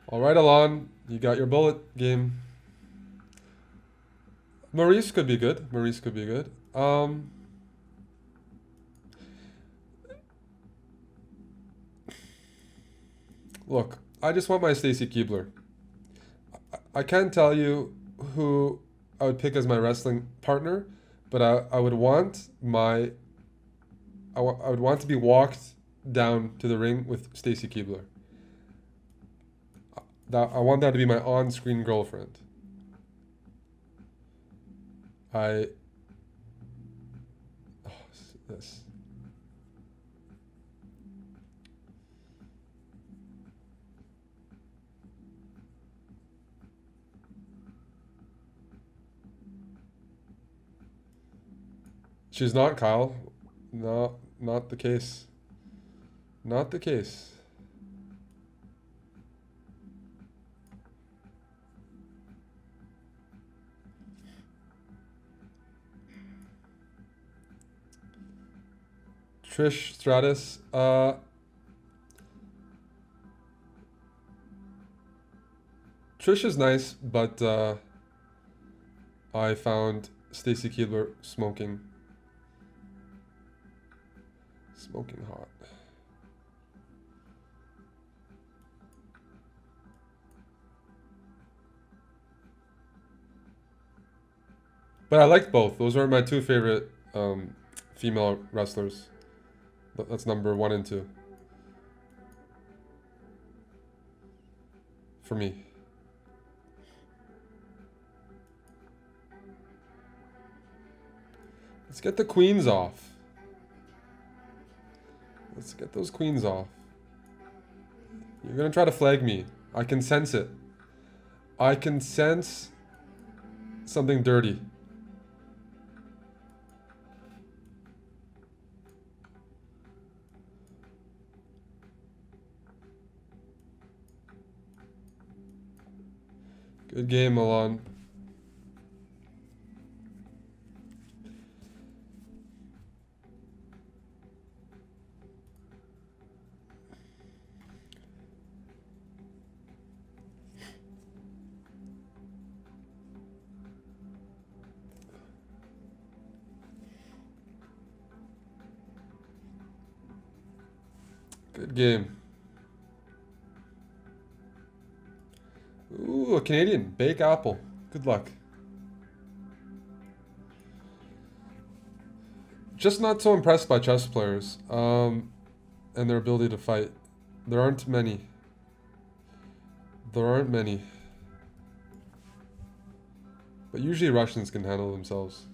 All right, Alon, you got your bullet game. Maurice could be good. Maurice could be good. Look, I just want my Stacy Keibler. I can't tell you who I would pick as my wrestling partner, but I would want my I would want to be walked down to the ring with Stacy Keibler. I want that to be my on-screen girlfriend. Oh, this. She's not Kyle. No, not the case. Not the case. Trish Stratus. Trish is nice, but I found Stacy Keibler smoking hot. But I liked both. Those are my two favorite female wrestlers. That's number 1 and 2 for me. Let's get the queens off. Let's get those queens off. You're gonna try to flag me. I can sense it. I can sense something dirty. Good game, Milan. Good game. Ooh, a Canadian. Bake apple. Good luck. Just not so impressed by chess players and their ability to fight. There aren't many. There aren't many. But usually Russians can handle themselves.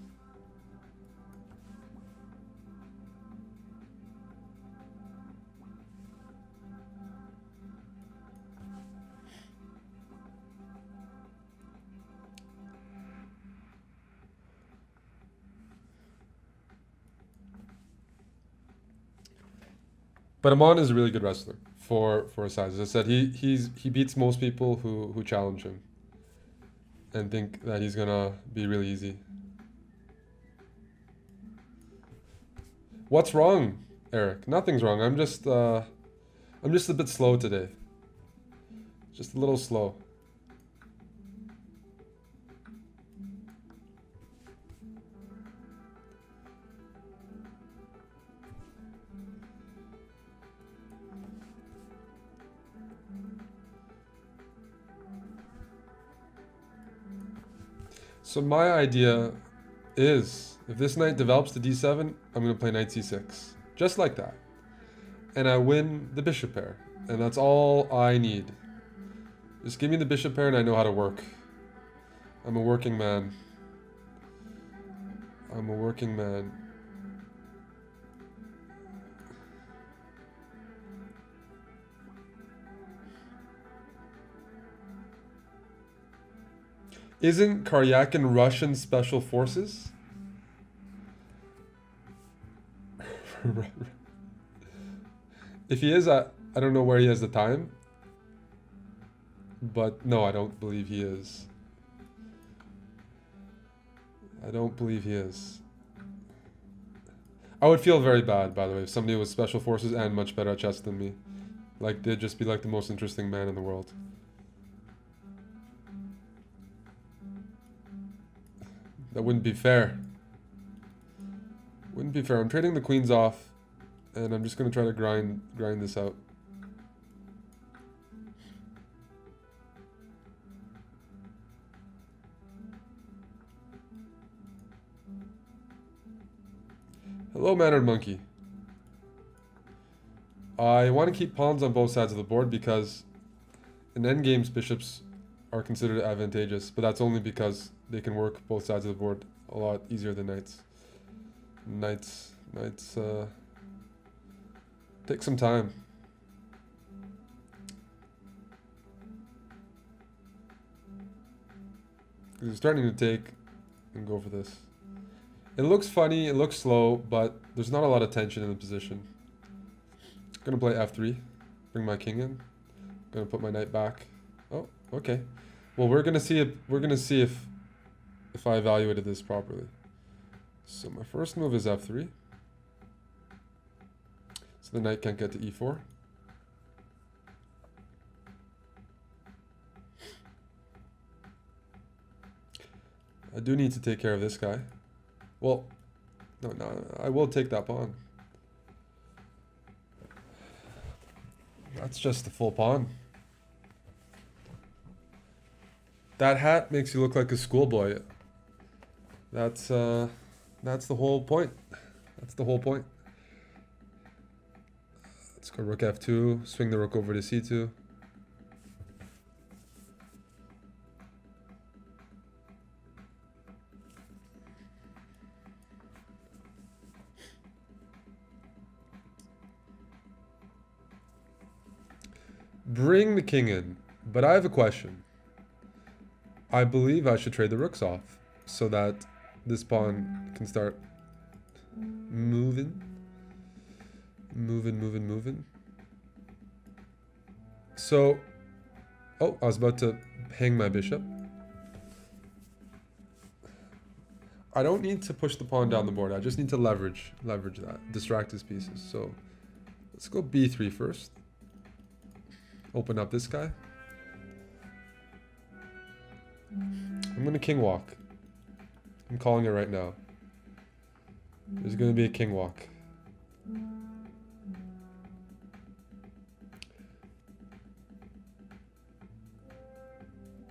But Amon is a really good wrestler for his size. As I said, he beats most people who challenge him and think that he's gonna be really easy. What's wrong, Eric? Nothing's wrong. I'm just a bit slow today. Just a little slow. So my idea is, if this knight develops to d7, I'm going to play knight c6. Just like that. And I win the bishop pair. And that's all I need. Just give me the bishop pair and I know how to work. I'm a working man. I'm a working man. Isn't Karyakin Russian Special Forces? If he is, I don't know where he has the time. But no, I don't believe he is. I don't believe he is. I would feel very bad, by the way, if somebody was Special Forces and much better at chess than me. Like, they'd just be like the most interesting man in the world. That wouldn't be fair. Wouldn't be fair. I'm trading the queens off, and I'm just going to try to grind this out. Hello, Mannered Monkey. I want to keep pawns on both sides of the board because in endgames, bishops are considered advantageous, but that's only because they can work both sides of the board a lot easier than knights. Knights take some time. He's starting to take and go for this. It looks funny, it looks slow, but there's not a lot of tension in the position. Gonna play f3, bring my king in. Gonna put my knight back. Oh, okay. Well, we're gonna see if I evaluated this properly. So my first move is f3. So the knight can't get to e4. I do need to take care of this guy. Well, no, I will take that pawn. That's just the full pawn. That hat makes you look like a schoolboy. That's the whole point. That's the whole point. Let's go rook f2, swing the rook over to c2. Bring the king in, but I have a question. I believe I should trade the rooks off so that this pawn can start moving. So, oh, I was about to hang my bishop. I don't need to push the pawn down the board. I just need to leverage that, distract his pieces. So, let's go b3 first. Open up this guy. I'm going to king walk. I'm calling it right now. There's going to be a king walk.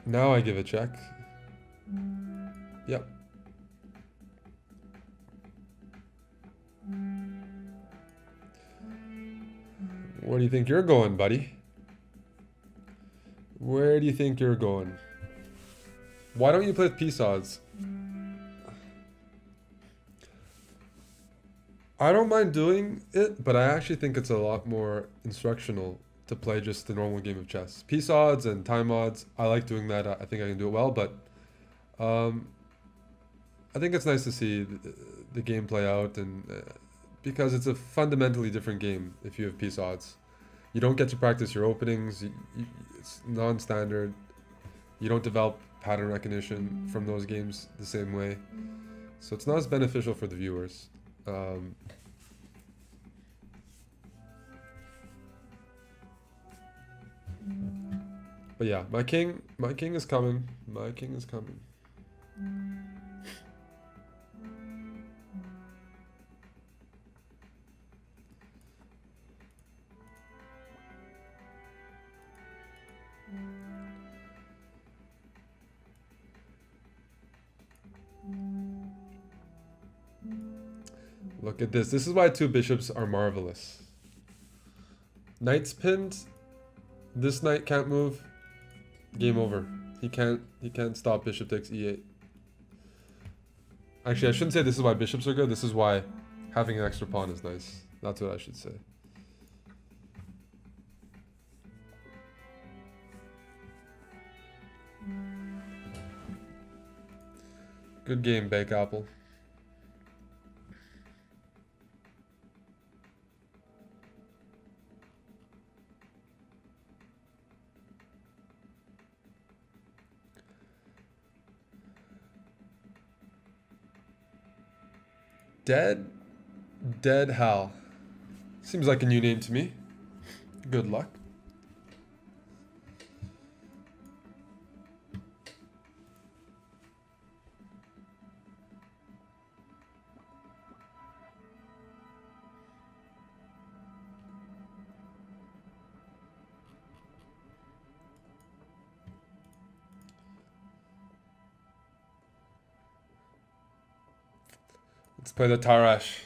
Now I give a check. Yep. Where do you think you're going, buddy? Where do you think you're going? Why don't you play with peace odds? I don't mind doing it, but I actually think it's a lot more instructional to play just the normal game of chess. Peace odds and time odds, I like doing that. I think I can do it well, but I think it's nice to see the game play out, and because it's a fundamentally different game if you have peace odds. You don't get to practice your openings. It's non-standard. You don't develop pattern recognition from those games the same way. So it's not as beneficial for the viewers. But yeah, my king is coming. My king is coming. Look at this. This is why two bishops are marvelous. Knight's pinned. This knight can't move. Game over. He can't stop bishop takes e8. Actually, I shouldn't say this is why bishops are good. This is why having an extra pawn is nice. That's what I should say. Good game, Bake Apple. Dead Hal. Seems like a new name to me. Good luck. Let's play the Tarash.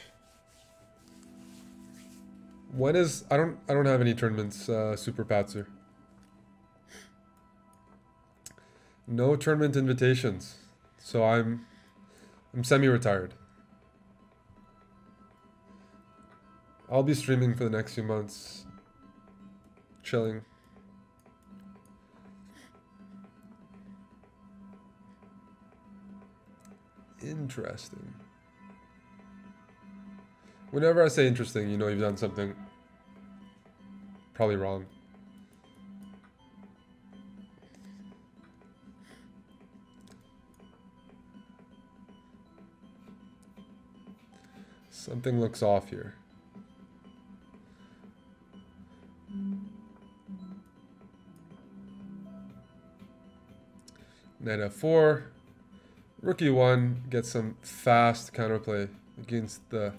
When is I don't have any tournaments, Super Patzer. No tournament invitations. So I'm semi-retired. I'll be streaming for the next few months. Chilling. Interesting. Whenever I say interesting, you know you've done something probably wrong. Something looks off here. Knight f4. Rook e1 gets some fast counterplay against the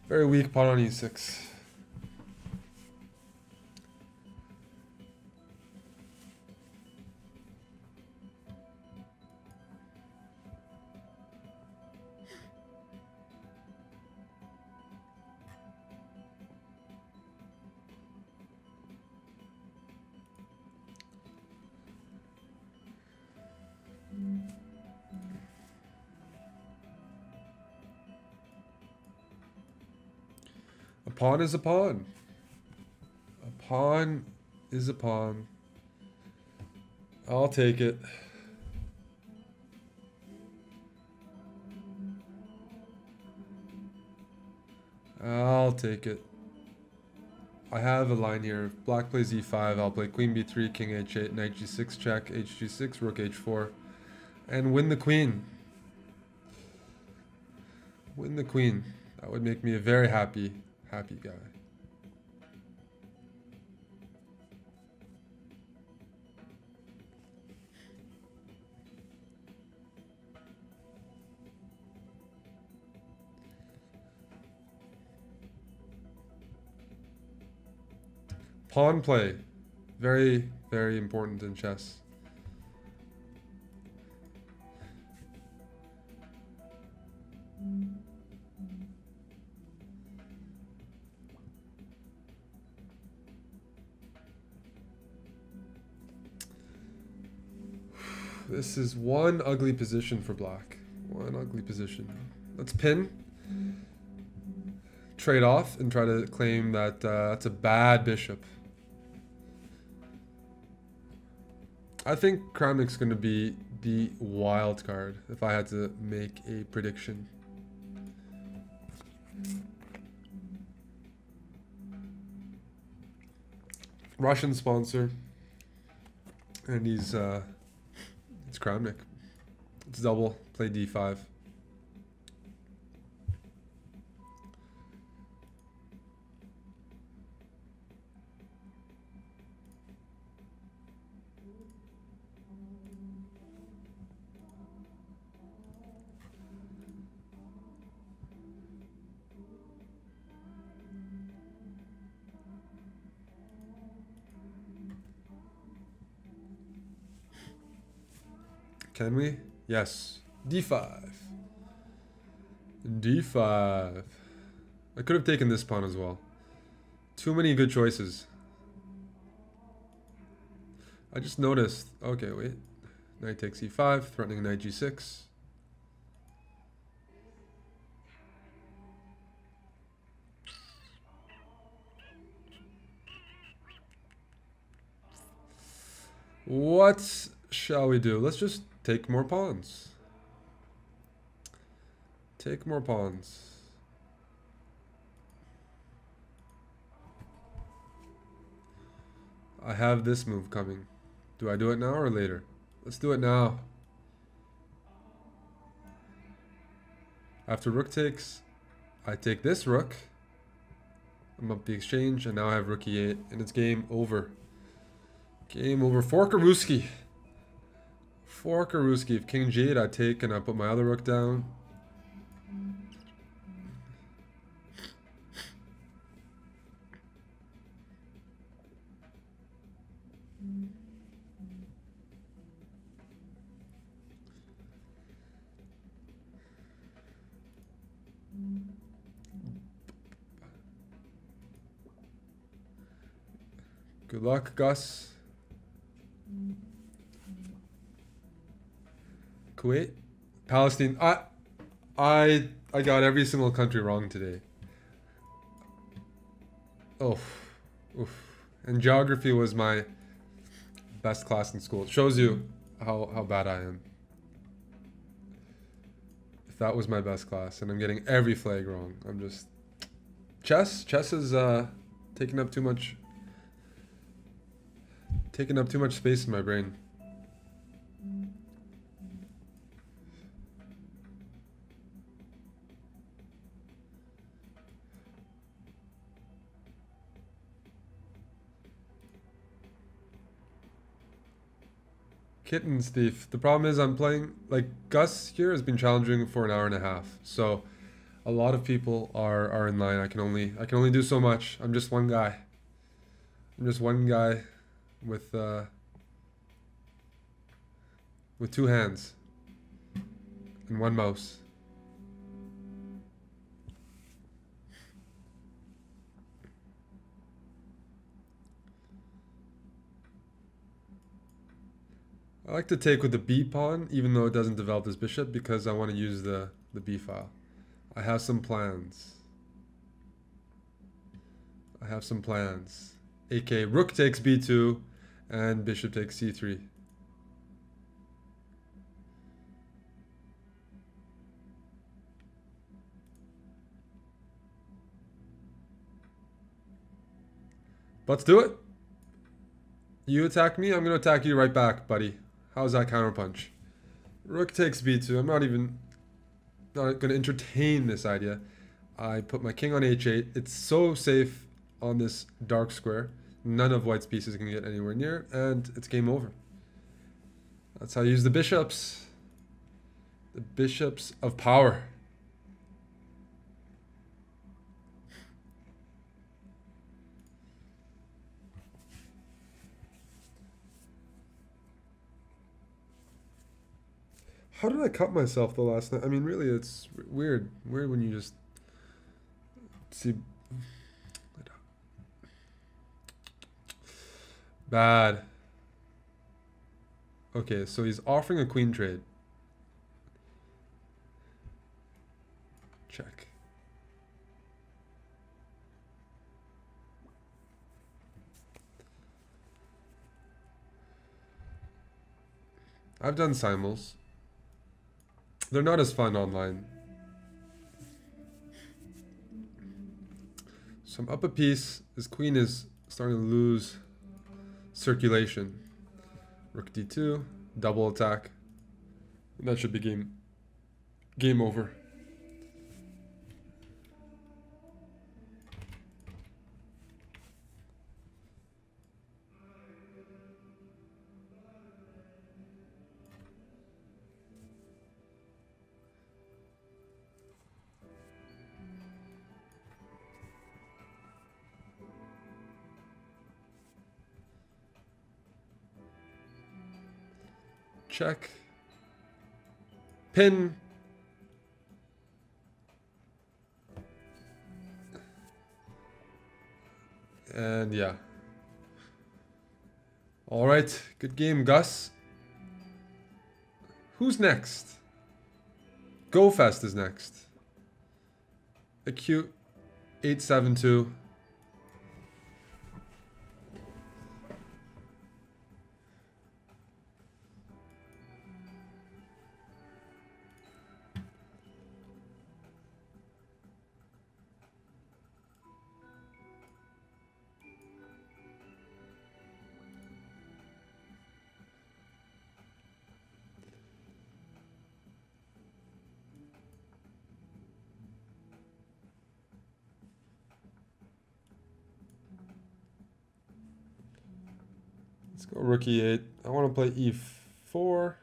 very weak pawn on e6. A pawn is a pawn. A pawn is a pawn. I'll take it. I'll take it. I have a line here. If black plays e5, I'll play queen b3, king h8, knight g6, check, hg6, rook h4, and win the queen. Win the queen. That would make me a very happy guy. Pawn play. Very, very important in chess. This is one ugly position for black. One ugly position. Let's pin. Trade off and try to claim that that's a bad bishop. I think Kramnik's going to be the wild card if I had to make a prediction. Russian sponsor. And he's it's Kramnik. It's double. Play d5. Can we? Yes. d5. D5. I could have taken this pawn as well. Too many good choices. I just noticed. Okay, wait. Knight takes e5, threatening knight g6. What shall we do? Let's just take more pawns. Take more pawns. I have this move coming. Do I do it now or later? Let's do it now. After rook takes, I take this rook. I'm up the exchange, and now I have rook e8, and it's game over. Game over. Forkarooski. Forkarooski. If king g8, I take and I put my other rook down. Good luck, Gus. Kuwait, Palestine. I got every single country wrong today. Oh, oof. And geography was my best class in school. It shows you how bad I am. If that was my best class, and I'm getting every flag wrong, I'm just chess is taking up too much space in my brain. Kittens thief. The problem is I'm playing, like, Gus here has been challenging for an hour and a half. So a lot of people are in line. I can only do so much. I'm just one guy. I'm just one guy with two hands and one mouse. I like to take with the b pawn, even though it doesn't develop this bishop, because I want to use the b file. I have some plans. AK rook takes b2 and bishop takes c3. Let's do it. You attack me, I'm going to attack you right back, buddy. How's that counterpunch? Rook takes b2. I'm not going to entertain this idea. I put my king on h8. It's so safe on this dark square. None of white's pieces can get anywhere near it, and it's game over. That's how I use the bishops. The bishops of power. How did I cut myself the last night? I mean, really, it's weird. Weird when you just see. Bad. Okay, so he's offering a queen trade. Check. I've done simuls. They're not as fun online. So I'm up a piece. His queen is starting to lose circulation. Rook d2, double attack. And that should be game over. Check. Pin. And yeah. Alright, good game, Gus. Who's next? GoFest is next. Acute 872. Let's go rook e8. I want to play e4.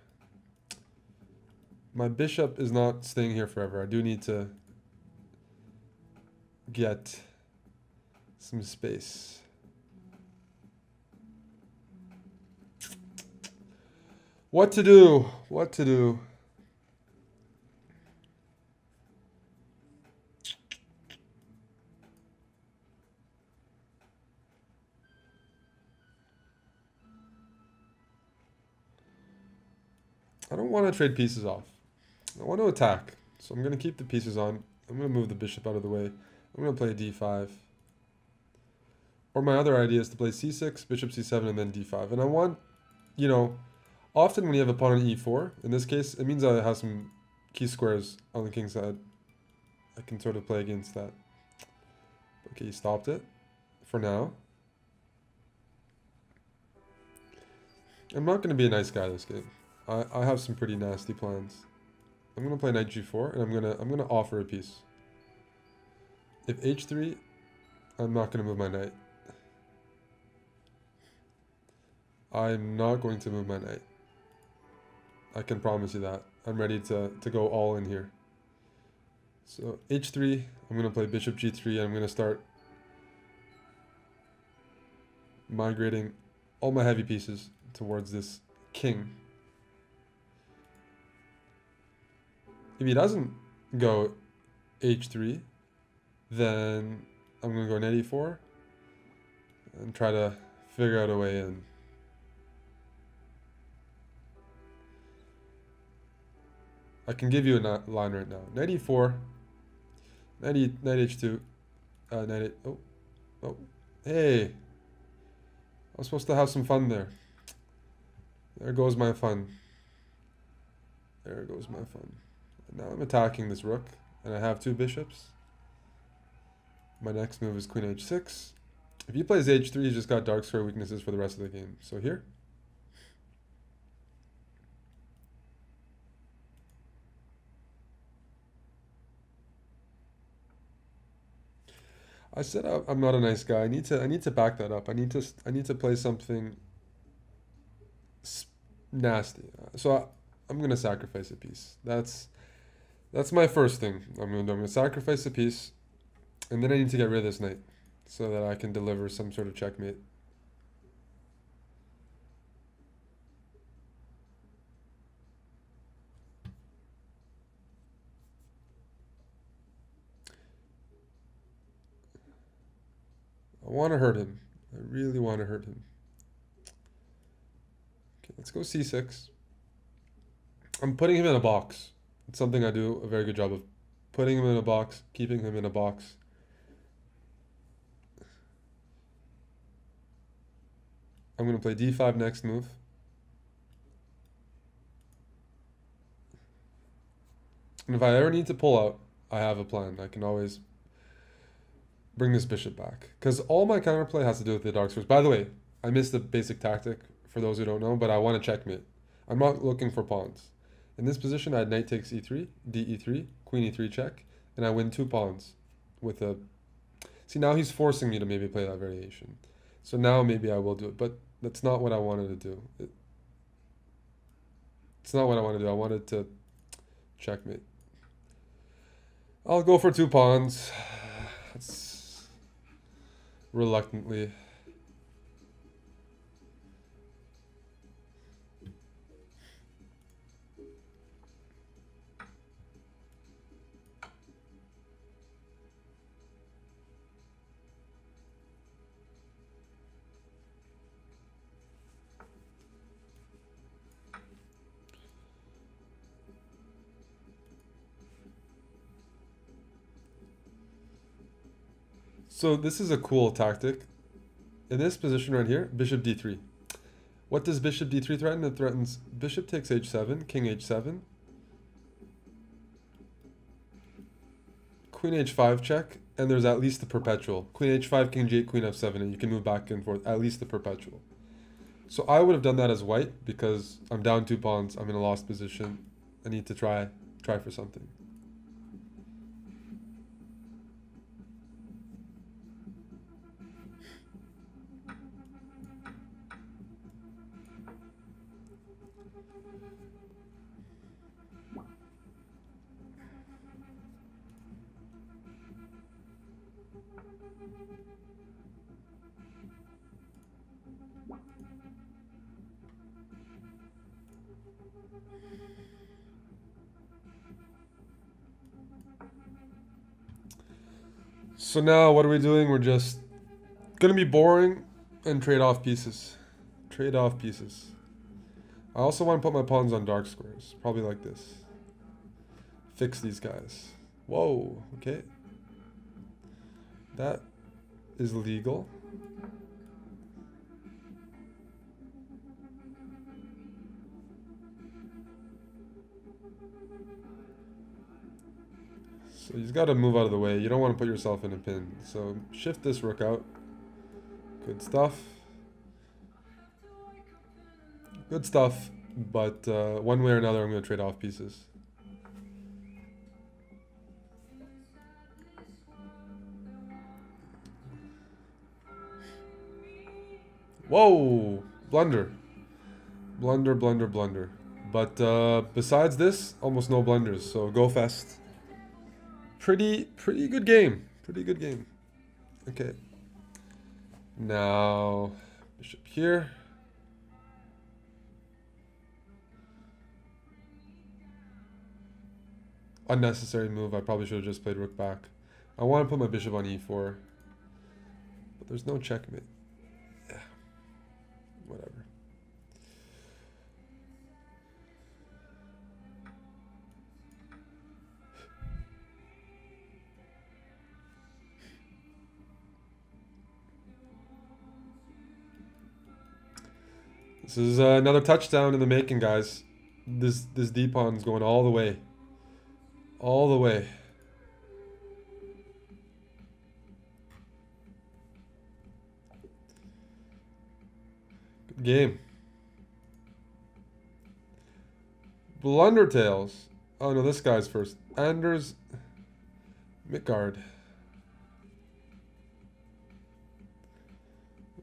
My bishop is not staying here forever. I do need to get some space. What to do? What to do? I don't want to trade pieces off. I want to attack. So I'm going to keep the pieces on. I'm going to move the bishop out of the way. I'm going to play d5. Or my other idea is to play c6, bishop c7, and then d5. And I want, you know, often when you have a pawn on e4, in this case, it means I have some key squares on the king side. I can sort of play against that. Okay, he stopped it for now. I'm not going to be a nice guy this game. I have some pretty nasty plans. I'm going to play knight g4, and I'm gonna offer a piece. If h3, I'm not going to move my knight. I'm not going to move my knight. I can promise you that. I'm ready to go all in here. So h3, I'm going to play bishop g3, and I'm going to start migrating all my heavy pieces towards this king. If he doesn't go h3, then I'm going to go knight e4 and try to figure out a way in. I can give you a line right now. Knight e4, knight h2, knight oh, hey. I was supposed to have some fun there. There goes my fun. There goes my fun. And now I'm attacking this rook, and I have two bishops. My next move is queen h6. If he plays h3, he's just got dark square weaknesses for the rest of the game. So here. I said I'm not a nice guy. I need to back that up. I need to play something nasty. So I'm gonna sacrifice a piece. That's my first thing. I'm gonna sacrifice a piece, and then I need to get rid of this knight so that I can deliver some sort of checkmate. I want to hurt him. I really want to hurt him. Okay, let's go c6. I'm putting him in a box. It's something I do a very good job of. Putting him in a box, keeping him in a box. I'm going to play d5 next move. And if I ever need to pull out, I have a plan. I can always bring this bishop back. Because all my counterplay has to do with the dark squares. By the way, I missed the basic tactic for those who don't know, but I want to checkmate. I'm not looking for pawns. In this position, I had knight takes e3, d e3, queen e3 check, and I win 2 pawns with a... See, now he's forcing me to maybe play that variation. So now maybe I will do it, but that's not what I wanted to do. It's not what I wanted to do. I wanted to checkmate. I'll go for 2 pawns. That's reluctantly. So this is a cool tactic. In this position right here, bishop d3. What does bishop d3 threaten? It threatens bishop takes h7, king h7, queen h5 check, and there's at least the perpetual. Queen h5, king g8, queen f7, and you can move back and forth, at least the perpetual. So I would have done that as white because I'm down 2 pawns, I'm in a lost position. I need to try for something. So now what are we doing? We're just gonna be boring and trade off pieces. Trade off pieces. I also want to put my pawns on dark squares. Probably like this. Fix these guys. Whoa, okay. That is legal. So he's got to move out of the way. You don't want to put yourself in a pin. So shift this rook out. Good stuff. Good stuff. But one way or another, I'm going to trade off pieces. Whoa! Blunder. Blunder, blunder, blunder. But besides this, almost no blunders. So go fest. Pretty good game. Pretty good game. Okay. Now, bishop here. Unnecessary move. I probably should have just played rook back. I want to put my bishop on e4. But there's no checkmate. Yeah. Whatever. This is another touchdown in the making, guys. This d-pawn's going all the way. All the way. Good game. Blundertails. Oh no, this guy's first. Anders Midgard.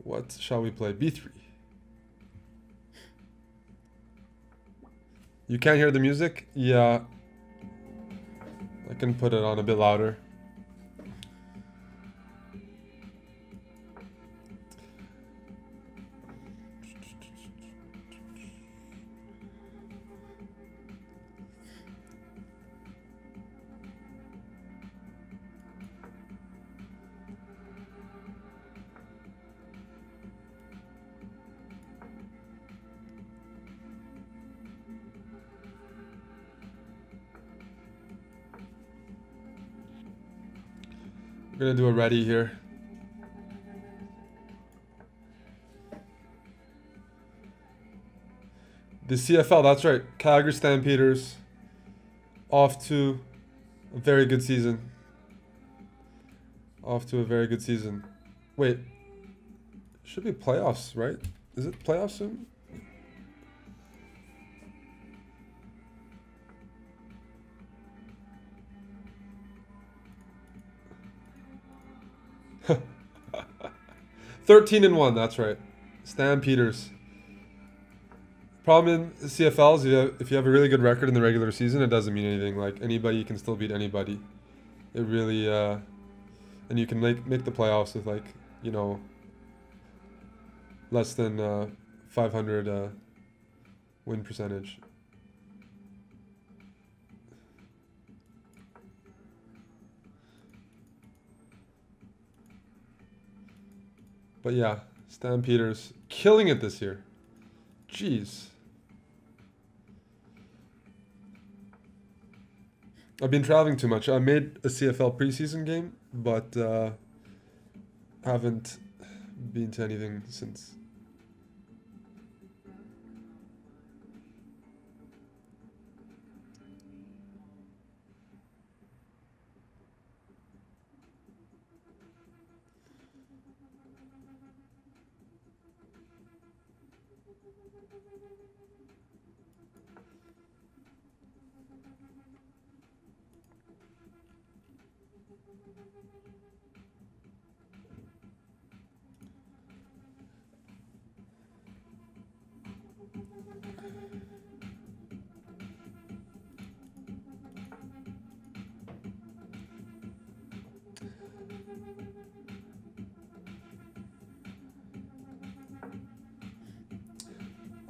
What shall we play? B3. You can't hear the music? Yeah. I can put it on a bit louder. We're gonna do a ready here. The CFL, that's right. Calgary Stampeders off to a very good season. Off to a very good season. Wait, should be playoffs, right? Is it playoffs soon? $13 and 1, that's right. Stampeders. Problem in CFL is if you have a really good record in the regular season, it doesn't mean anything. Like, anybody can still beat anybody. It really, and you can make the playoffs with, like, you know, less than 500 win percentage. But yeah, Stampeders killing it this year. Jeez. I've been traveling too much. I made a CFL preseason game, but haven't been to anything since.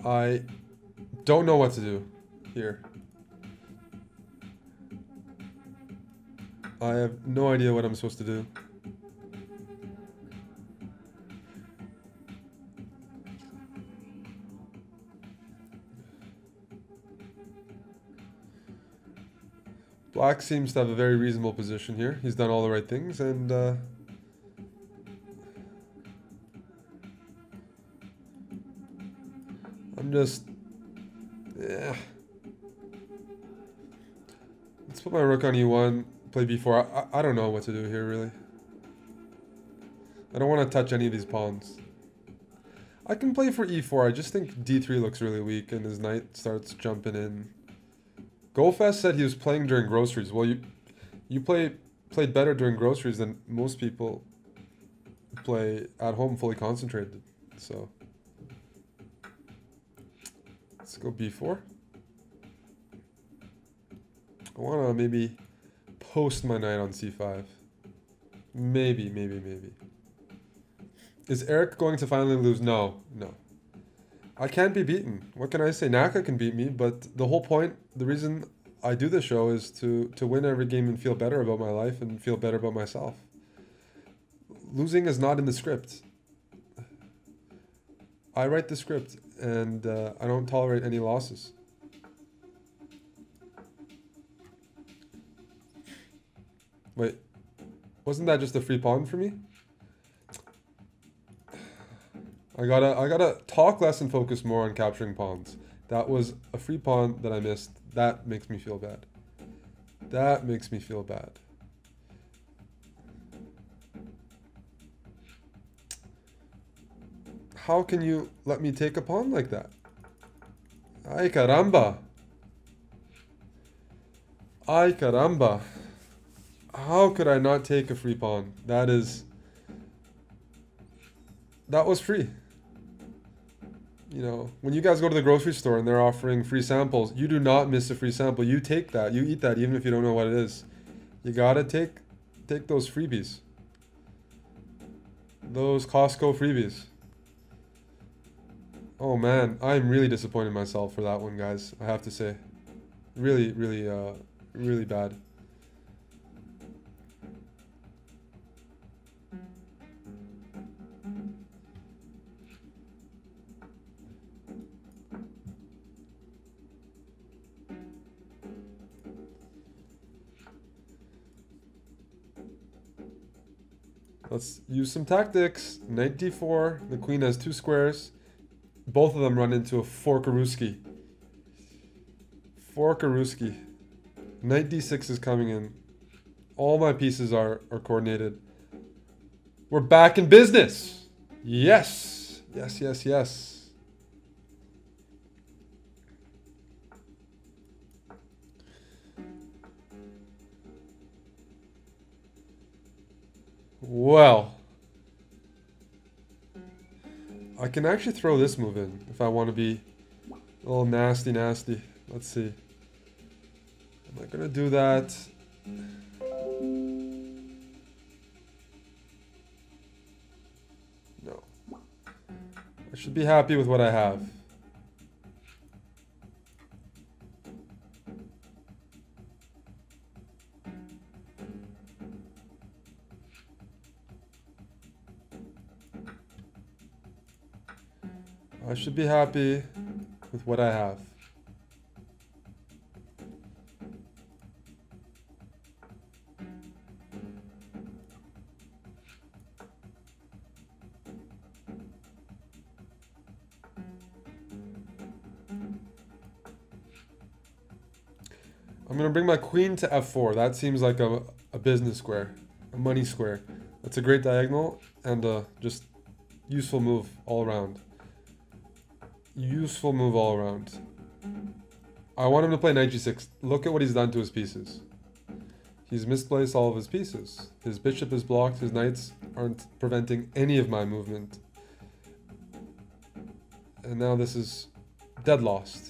I don't know what to do here. I have no idea what I'm supposed to do. Black seems to have a very reasonable position here. He's done all the right things, and I'm just... yeah. Let's put my rook on e1, play b4. I don't know what to do here, really. I don't want to touch any of these pawns. I can play for e4. I just think d3 looks really weak, and his knight starts jumping in. Golfest said he was playing during groceries. Well, you played better during groceries than most people play at home fully concentrated. So let's go b4. I want to maybe post my knight on c5. Maybe. Is Eric going to finally lose? No. I can't be beaten. What can I say? Naka can beat me, but the whole point, the reason I do this show is to win every game and feel better about my life and feel better about myself. Losing is not in the script. I write the script, and I don't tolerate any losses. Wait, wasn't that just a free pawn for me? I gotta talk less and focus more on capturing pawns. That was a free pawn that I missed. That makes me feel bad. That makes me feel bad. How can you let me take a pawn like that? Ay caramba. Ay caramba. How could I not take a free pawn? That was free. You know, when you guys go to the grocery store and they're offering free samples, you do not miss a free sample. You take that. You eat that even if you don't know what it is. You gotta take those freebies. Those Costco freebies. Oh man, I'm really disappointed in myself for that one, guys. I have to say. Really bad. Let's use some tactics. Knight d4. The queen has 2 squares. Both of them run into a forkaruski. Forkaruski. Knight d6 is coming in. All my pieces are coordinated. We're back in business. Yes. Yes. Well, I can actually throw this move in if I want to be a little nasty. Let's see. Am I gonna do that? No. I should be happy with what I have. I should be happy with what I have. I'm gonna bring my queen to f4. That seems like a business square, a money square. That's a great diagonal and just useful move all around. Useful move all around. I want him to play knight g6. Look at what he's done to his pieces. He's misplaced all of his pieces. His bishop is blocked. His knights aren't preventing any of my movement. And now this is dead lost.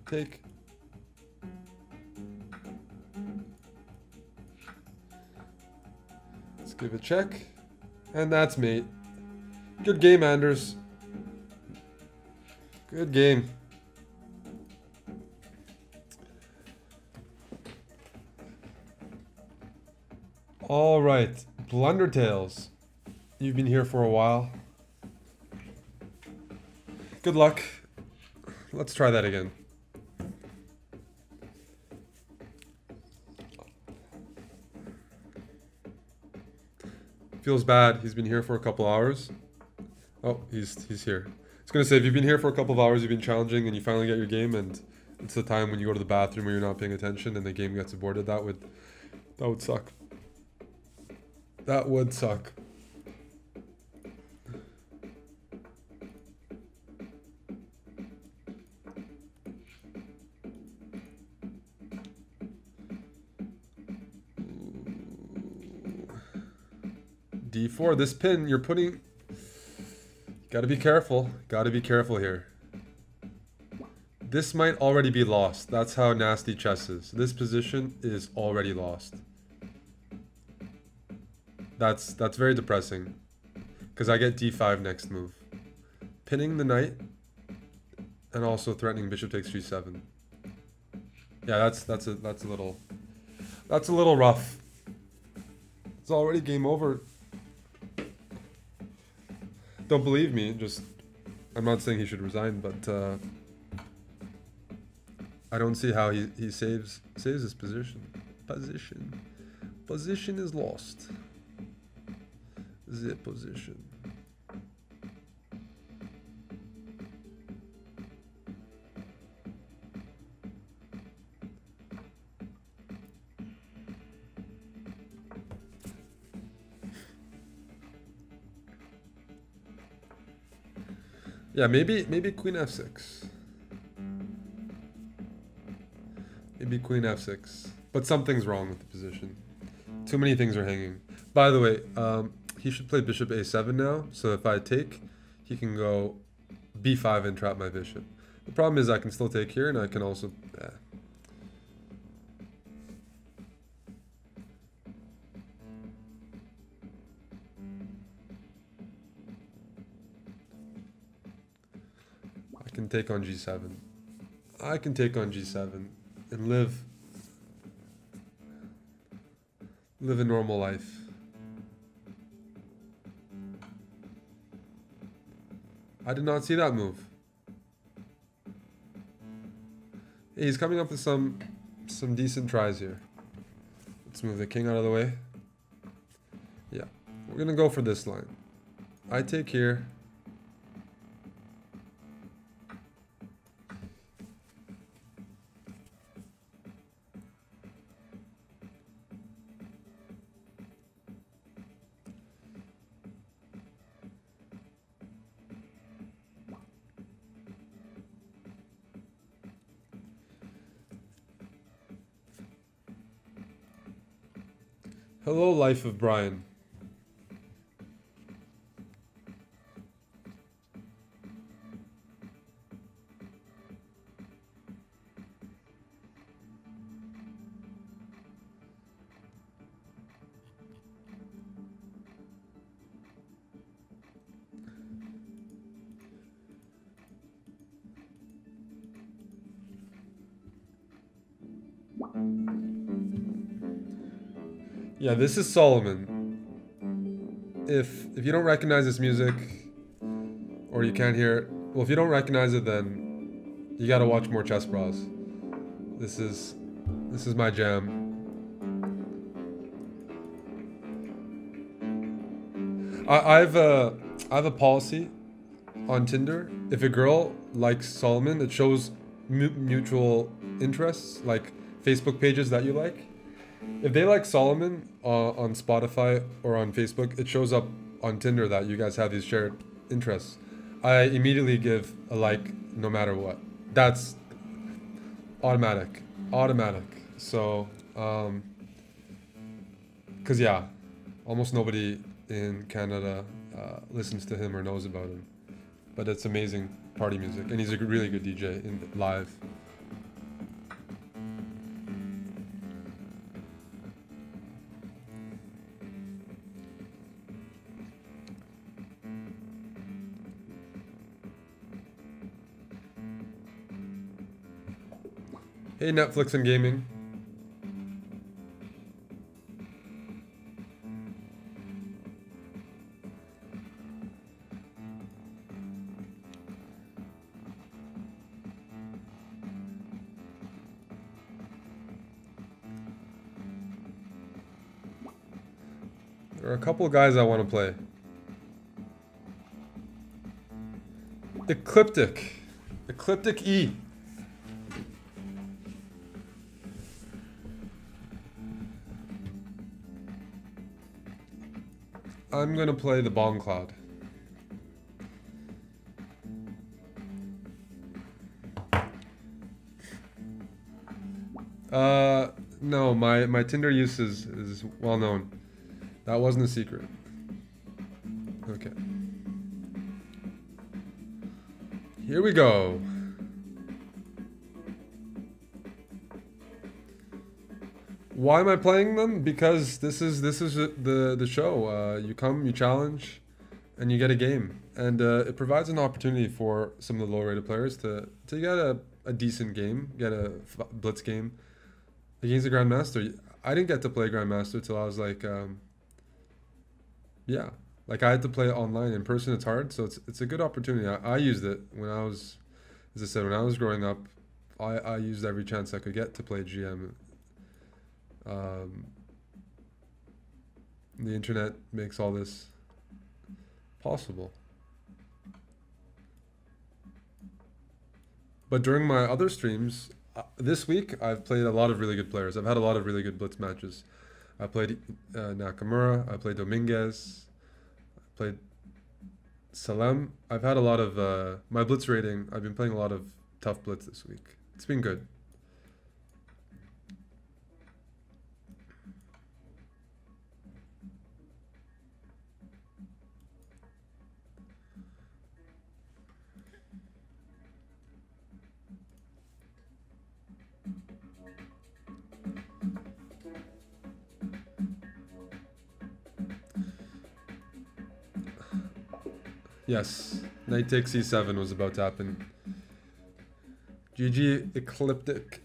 Take. Let's give a check. And that's mate. Good game, Anders. Good game. All right, Blundertails. You've been here for a while. Good luck. Let's try that again. Feels bad. He's been here for a couple hours. Oh, he's here. I was gonna say, if you've been here for a couple of hours, you've been challenging, and you finally get your game, and it's the time when you go to the bathroom where you're not paying attention, and the game gets aborted. That would suck. That would suck. D4, this pin, you're putting... Gotta be careful. Gotta be careful here. This might already be lost. That's how nasty chess is. This position is already lost. That's very depressing. Because I get D5 next move. Pinning the knight. And also threatening bishop takes G7. Yeah, that's a little rough. It's already game over. Don't believe me, just... I'm not saying he should resign, but I don't see how he saves his position. Position is lost. The position. Yeah, maybe queen f6. Maybe queen f6. But something's wrong with the position. Too many things are hanging. By the way, he should play bishop a7 now. So if I take, he can go b5 and trap my bishop. The problem is I can still take here, and I can also... I can take on g7. I can take on g7 and live a normal life. I did not see that move. Hey, he's coming up with some decent tries here. Let's move the king out of the way. Yeah, we're gonna go for this line. I take here. Hello, life of Brian. Yeah, this is Solomon. If you don't recognize this music, or you can't hear it, well, if you don't recognize it, then you gotta watch more Chessbrahs. This is my jam. I have a policy on Tinder. If a girl likes Solomon, it shows mutual interests, like Facebook pages that you like. If they like Solomon on Spotify or on Facebook, it shows up on Tinder that you guys have these shared interests. I immediately give a like no matter what. That's automatic. Automatic. So, because yeah, almost nobody in Canada listens to him or knows about him. But it's amazing party music, and he's a really good DJ in live. Hey, Netflix and gaming. There are a couple guys I want to play. Ecliptic. Ecliptic E. I'm gonna play the Bomb Cloud. No, my Tinder use is well known. That wasn't a secret. Okay. Here we go. Why am I playing them? Because this is the show. You come, you challenge, and you get a game, and it provides an opportunity for some of the low-rated players to get a decent game, get a blitz game against a grandmaster. I didn't get to play grandmaster till I was like, yeah, like I had to play it online. In person, it's hard, so it's a good opportunity. I used it when I was, as I said, when I was growing up. I used every chance I could get to play GM. The internet makes all this possible. But during my other streams, this week, I've played a lot of really good players. I've had a lot of really good blitz matches. I played Nakamura, I played Dominguez, I played Salem. I've had a lot of, my blitz rating, I've been playing a lot of tough blitz this week. It's been good. Yes, knight takes c7 was about to happen. GG Ecliptic.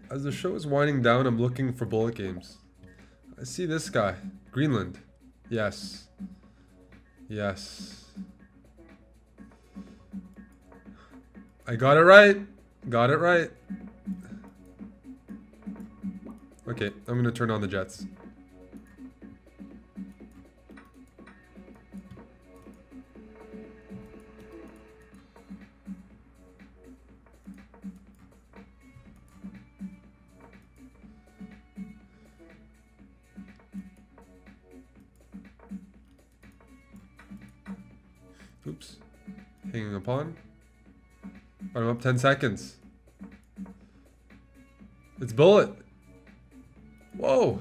As the show is winding down, I'm looking for bullet games. I see this guy. Greenland. Yes. Yes. I got it right. Got it right. Okay, I'm gonna turn on the jets. Oops. Hanging a pawn. I'm up 10 seconds. It's bullet. Whoa.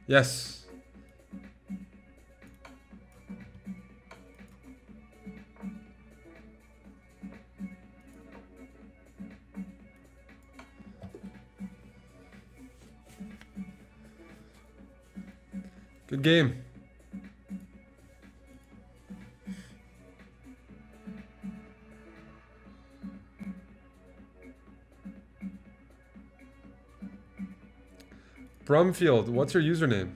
Yes. Good game. Brumfield, what's your username?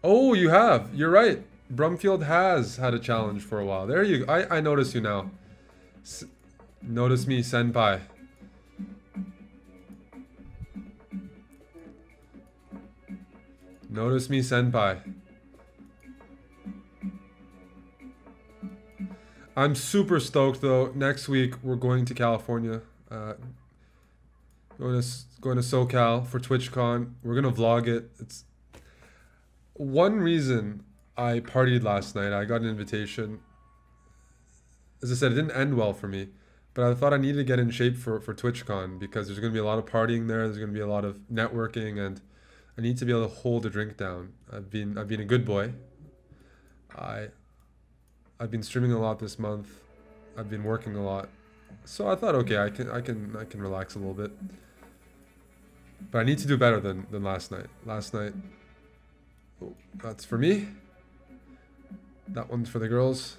Oh, you have. You're right. Brumfield has had a challenge for a while. There you go. I notice you now. Notice me, senpai. Notice me, senpai. I'm super stoked though. Next week we're going to California. Going to SoCal for TwitchCon. We're gonna vlog it. It's one reason I partied last night. I got an invitation. As I said, it didn't end well for me, but I thought I needed to get in shape for TwitchCon because there's gonna be a lot of partying there. There's gonna be a lot of networking, and I need to be able to hold a drink down. I've been a good boy. I've been streaming a lot this month. I've been working a lot, so I thought, okay, I can relax a little bit. But I need to do better than last night. Last night, oh, that's for me. That one's for the girls.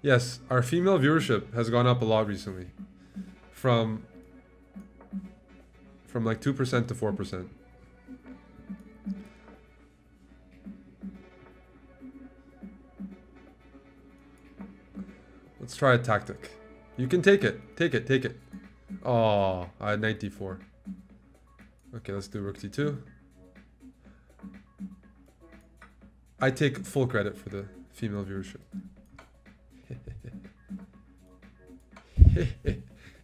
Yes, our female viewership has gone up a lot recently, from like 2% to 4%. Let's try a tactic. You can take it. Take it. Take it. Oh, I had knight d4. Okay, let's do rook d2. I take full credit for the female viewership.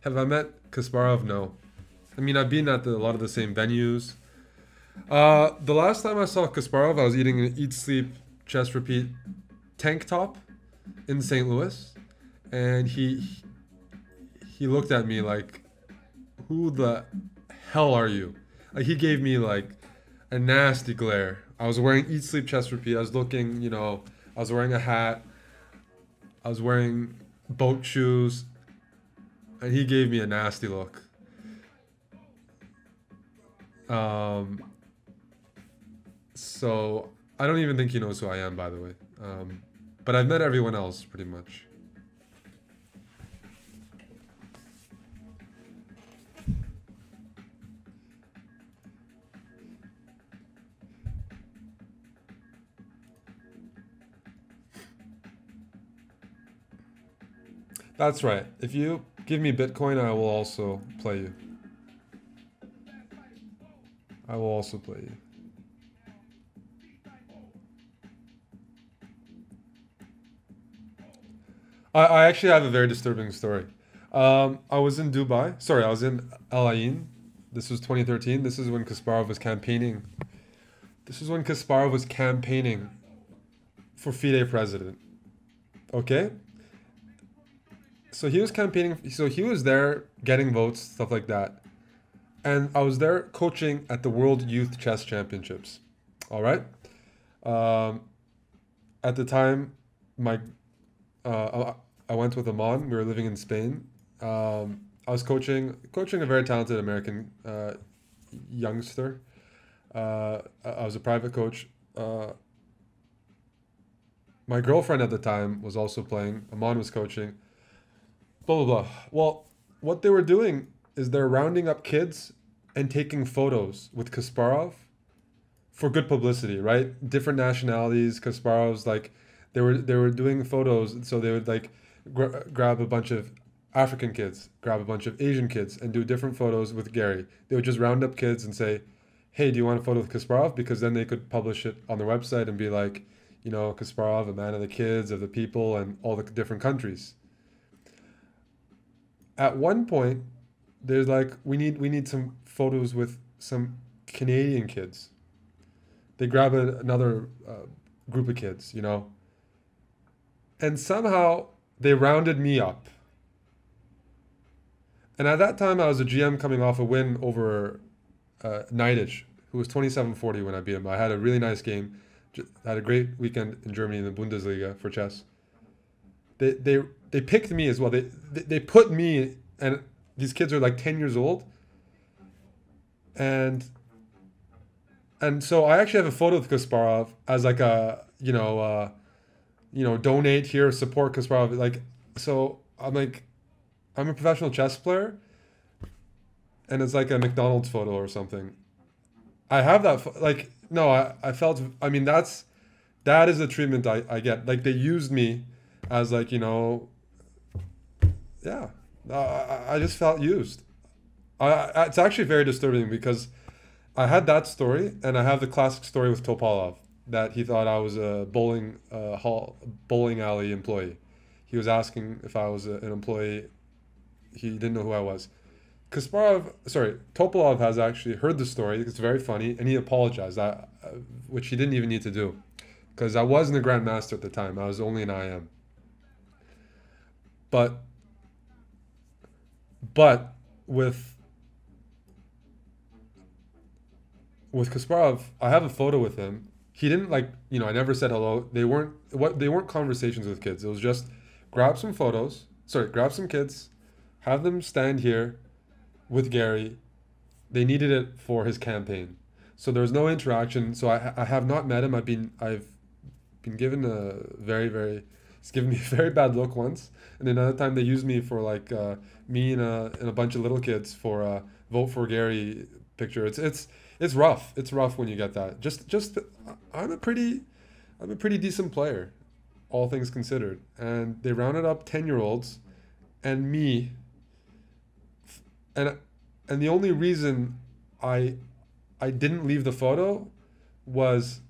Have I met Kasparov? No. I mean, I've been at a lot of the same venues. The last time I saw Kasparov, I was eating an Eat, Sleep, Chess, Repeat tank top in St. Louis. And he looked at me like, who the hell are you? Like, he gave me like a nasty glare. I was wearing Eat, Sleep, Chess, Repeat. I was looking, you know, I was wearing a hat. I was wearing boat shoes. And he gave me a nasty look. So I don't even think he knows who I am, by the way. But I've met everyone else pretty much. That's right. If you give me Bitcoin, I will also play you. I will also play you. I actually have a very disturbing story. I was in Dubai. Sorry, I was in Al Ain. This was 2013. This is when Kasparov was campaigning. This is when Kasparov was campaigning for FIDE president. Okay? So he was campaigning, so he was there getting votes, stuff like that. And I was there coaching at the World Youth Chess Championships. All right? At the time, I went with Aman. We were living in Spain. I was coaching a very talented American youngster. I was a private coach. My girlfriend at the time was also playing. Aman was coaching. Blah, blah, blah. Well, what they were doing is they're rounding up kids and taking photos with Kasparov for good publicity, right? Different nationalities. Kasparov's like, they were doing photos, so they would like grab a bunch of African kids, grab a bunch of Asian kids, and do different photos with Gary. They would just round up kids and say, hey, do you want a photo with Kasparov? Because then they could publish it on their website and be like, you know, Kasparov, a man of the kids, of the people, and all the different countries. At one point, there's like, we need some photos with some Canadian kids. They grab another group of kids, you know. And somehow they rounded me up. And at that time, I was a GM coming off a win over Neidich, who was 27-40 when I beat him. I had a really nice game. Had a great weekend in Germany in the Bundesliga for chess. They picked me as well. They put me, and these kids are like 10 years old. And so I actually have a photo with Kasparov as like a, donate here, support Kasparov. Like, so I'm like, I'm a professional chess player. and it's like a McDonald's photo or something. I have that. Like, no, I felt. I mean, that is the treatment I get. Like, they used me as like, yeah. I just felt used. It's actually very disturbing because I had that story, and I have the classic story with Topalov that he thought I was a bowling alley employee. He was asking if I was an employee. He didn't know who I was. Topalov has actually heard the story. It's very funny, and he apologized, which he didn't even need to do, because I wasn't a grandmaster at the time. I was only an IM. But with Kasparov, I have a photo with him. He didn't like, I never said hello. They weren't conversations with kids. It was just grab some photos. Sorry, grab some kids, have them stand here with Gary. They needed it for his campaign. So there was no interaction. So I have not met him. I've been given a very, very, it's given me a very bad look once. And another time they used me for like me and a bunch of little kids for a vote for Gary picture. It's rough. It's rough when you get that. Just I'm a pretty decent player, all things considered. And they rounded up 10-year-olds and me, and the only reason I didn't leave the photo was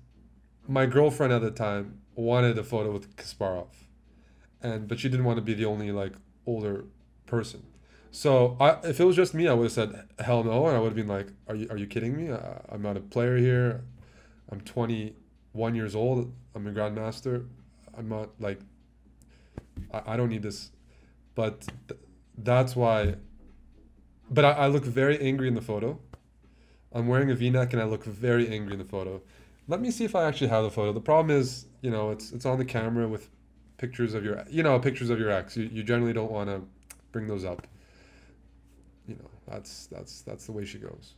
my girlfriend at the time wanted a photo with Kasparov, but she didn't want to be the only like older person. So if it was just me, I would have said hell no, and I would have been like, are you kidding me? I'm not a player here. I'm 21 years old. I'm a grandmaster. I'm not like, I don't need this. But that's why. But I look very angry in the photo. I'm wearing a V-neck and I look very angry in the photo. Let me see if I actually have the photo. The problem is, it's on the camera with pictures of pictures of your ex. You generally don't want to bring those up. That's the way she goes.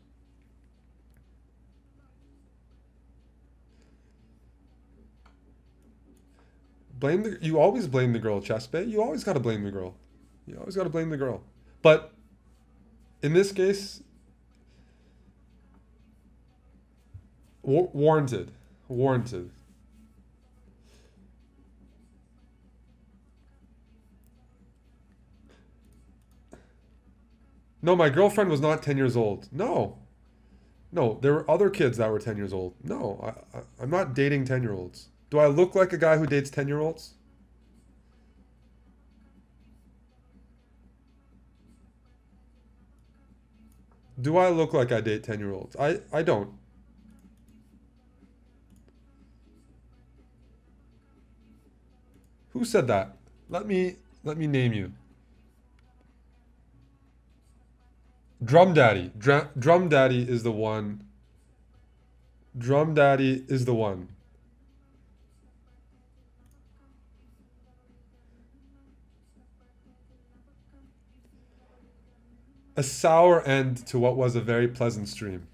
You always blame the girl, Chessbrah. You always got to blame the girl. You always got to blame the girl. But in this case, warranted. Warranted. No, my girlfriend was not 10 years old. No. No, there were other kids that were 10 years old. No, I'm not dating 10-year-olds. Do I look like a guy who dates 10-year-olds? Do I look like I date 10-year-olds? I don't. Who said that? Let me name you. Drum Daddy. Drum Daddy is the one. Drum Daddy is the one. A sour end to what was a very pleasant stream.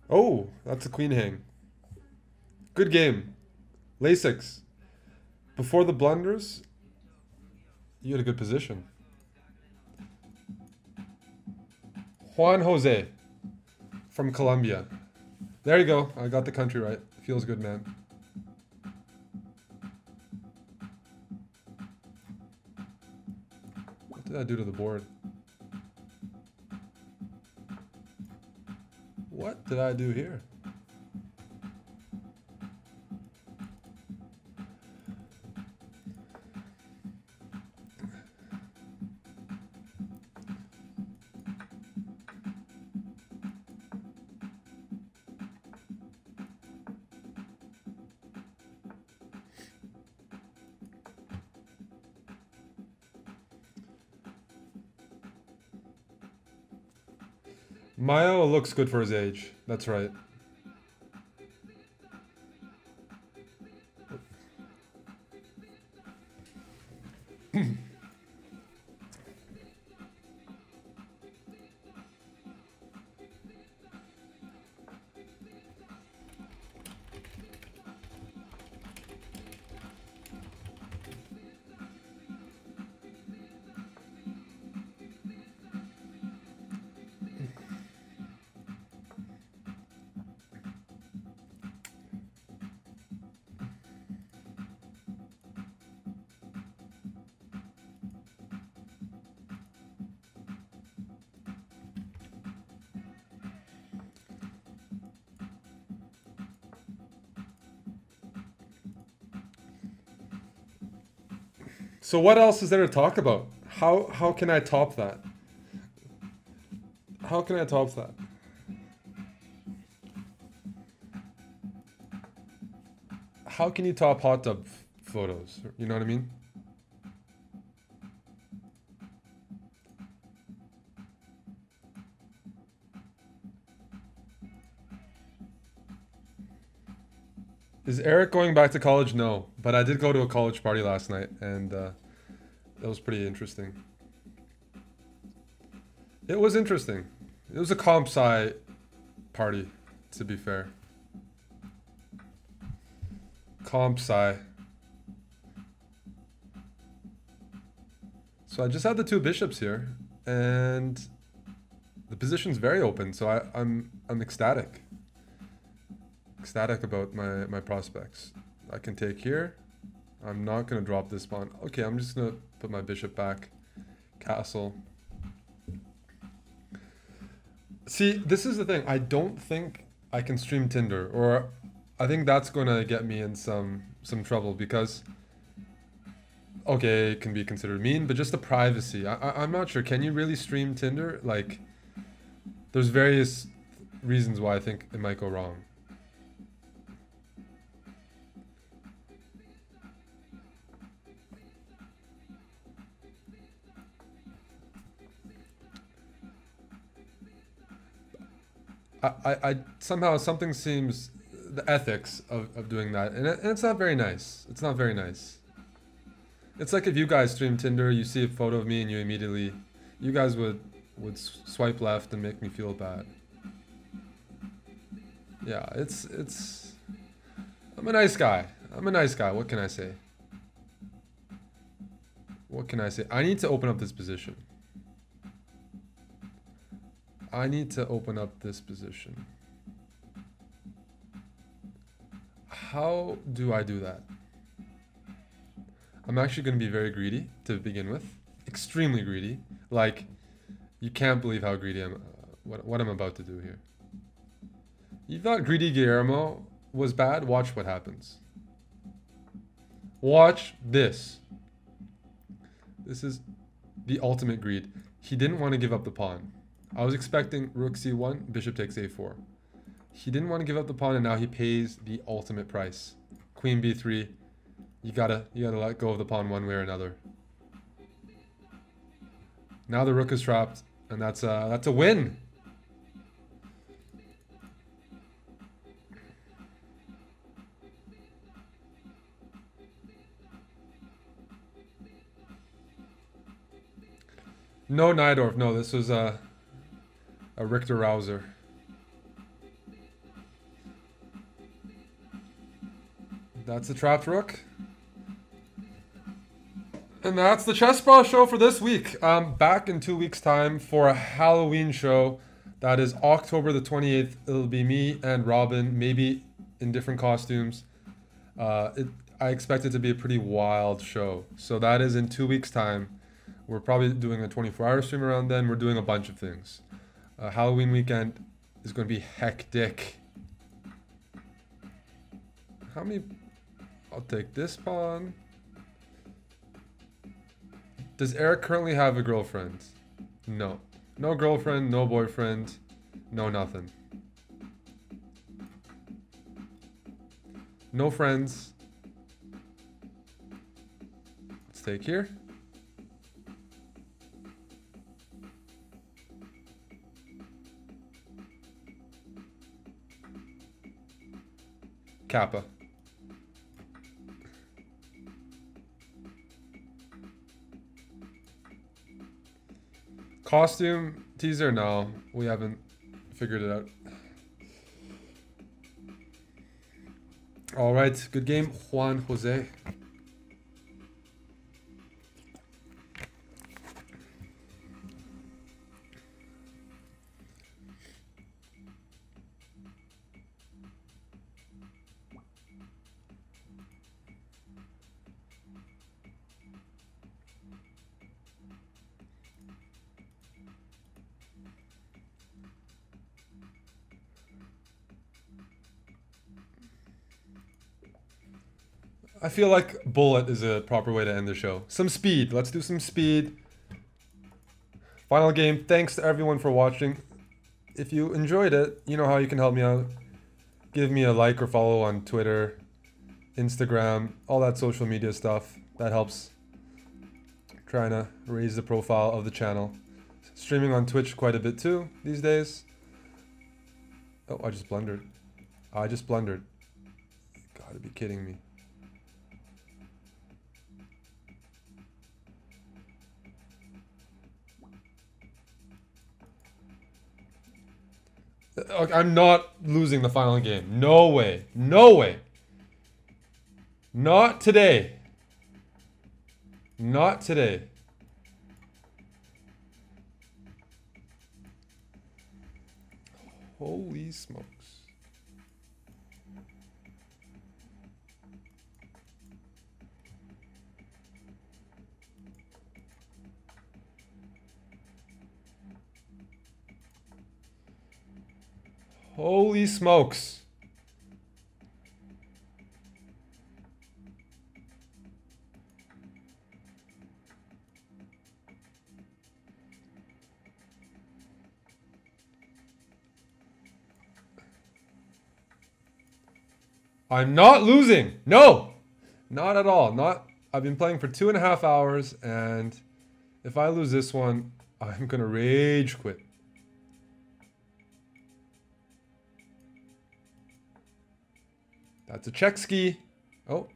Oh, that's a queen hang. Good game. Lasix. Before the blunders, you had a good position. Juan Jose from Colombia. There you go. I got the country right. Feels good, man. What did I do to the board? What did I do here? Mayo looks good for his age. That's right. So what else is there to talk about? How can I top that? How can I top that? How can you top hot tub photos? You know what I mean? Is Eric going back to college? No, but I did go to a college party last night, and that was pretty interesting. It was interesting. It was a comp sci party, to be fair. Comp sci. So I just had the two bishops here, and the position's very open. So I'm ecstatic. Ecstatic about my prospects. I can take here. I'm not gonna drop this pawn. Okay, I'm just gonna put my bishop back. Castle. See, this is the thing. I don't think I can stream Tinder, or I think that's gonna get me in some trouble because, okay, it can be considered mean, but just the privacy. I'm not sure. Can you really stream Tinder? Like, there's various reasons why I think it might go wrong. I somehow something seems the ethics of doing that, and it's not very nice. It's not very nice. It's like if you guys stream Tinder, you see a photo of me, and you guys would swipe left and make me feel bad. Yeah, it's. I'm a nice guy. I'm a nice guy. What can I say? What can I say? I need to open up this position. I need to open up this position. How do I do that? I'm actually going to be very greedy to begin with. Extremely greedy. Like, you can't believe how greedy I'm. What I'm about to do here. You thought greedy Guillermo was bad? Watch what happens. Watch this. This is the ultimate greed. He didn't want to give up the pawn. I was expecting rook c1, bishop takes a4. He didn't want to give up the pawn, and now he pays the ultimate price. Queen b3. You gotta let go of the pawn one way or another. Now the rook is trapped, and that's a win. No Najdorf. No, this was a Richter Rouser. That's a trapped rook. And that's the Chessbrah Show for this week. Back in 2 weeks' time for a Halloween show. That is October the 28th. It'll be me and Robin, maybe in different costumes. I expect it to be a pretty wild show. So that is in 2 weeks' time. We're probably doing a 24-hour stream around then. We're doing a bunch of things. Halloween weekend is going to be hectic. How many? I'll take this pawn. Does Eric currently have a girlfriend? No. No girlfriend, no boyfriend, no nothing. No friends. Let's take here. Kappa. Costume teaser? No, we haven't figured it out. All right, good game, Juan Jose. I feel like bullet is a proper way to end the show. Some speed. Let's do some speed. Final game. Thanks to everyone for watching. If you enjoyed it, you know how you can help me out. Give me a like or follow on Twitter, Instagram, all that social media stuff. That helps. Trying to raise the profile of the channel. Streaming on Twitch quite a bit too these days. Oh, I just blundered. I just blundered. You gotta be kidding me. I'm not losing the final game. No way. No way. Not today. Not today. Holy smokes. Holy smokes. I'm not losing. No, not at all. I've been playing for 2.5 hours, and if I lose this one, I'm gonna rage quit. That's a check ski. Oh.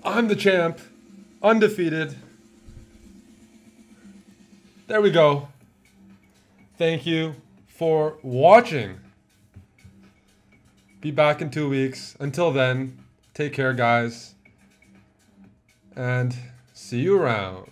I'm the champ, undefeated. There we go. Thank you for watching. Be back in 2 weeks. Until then, take care, guys. And see you around.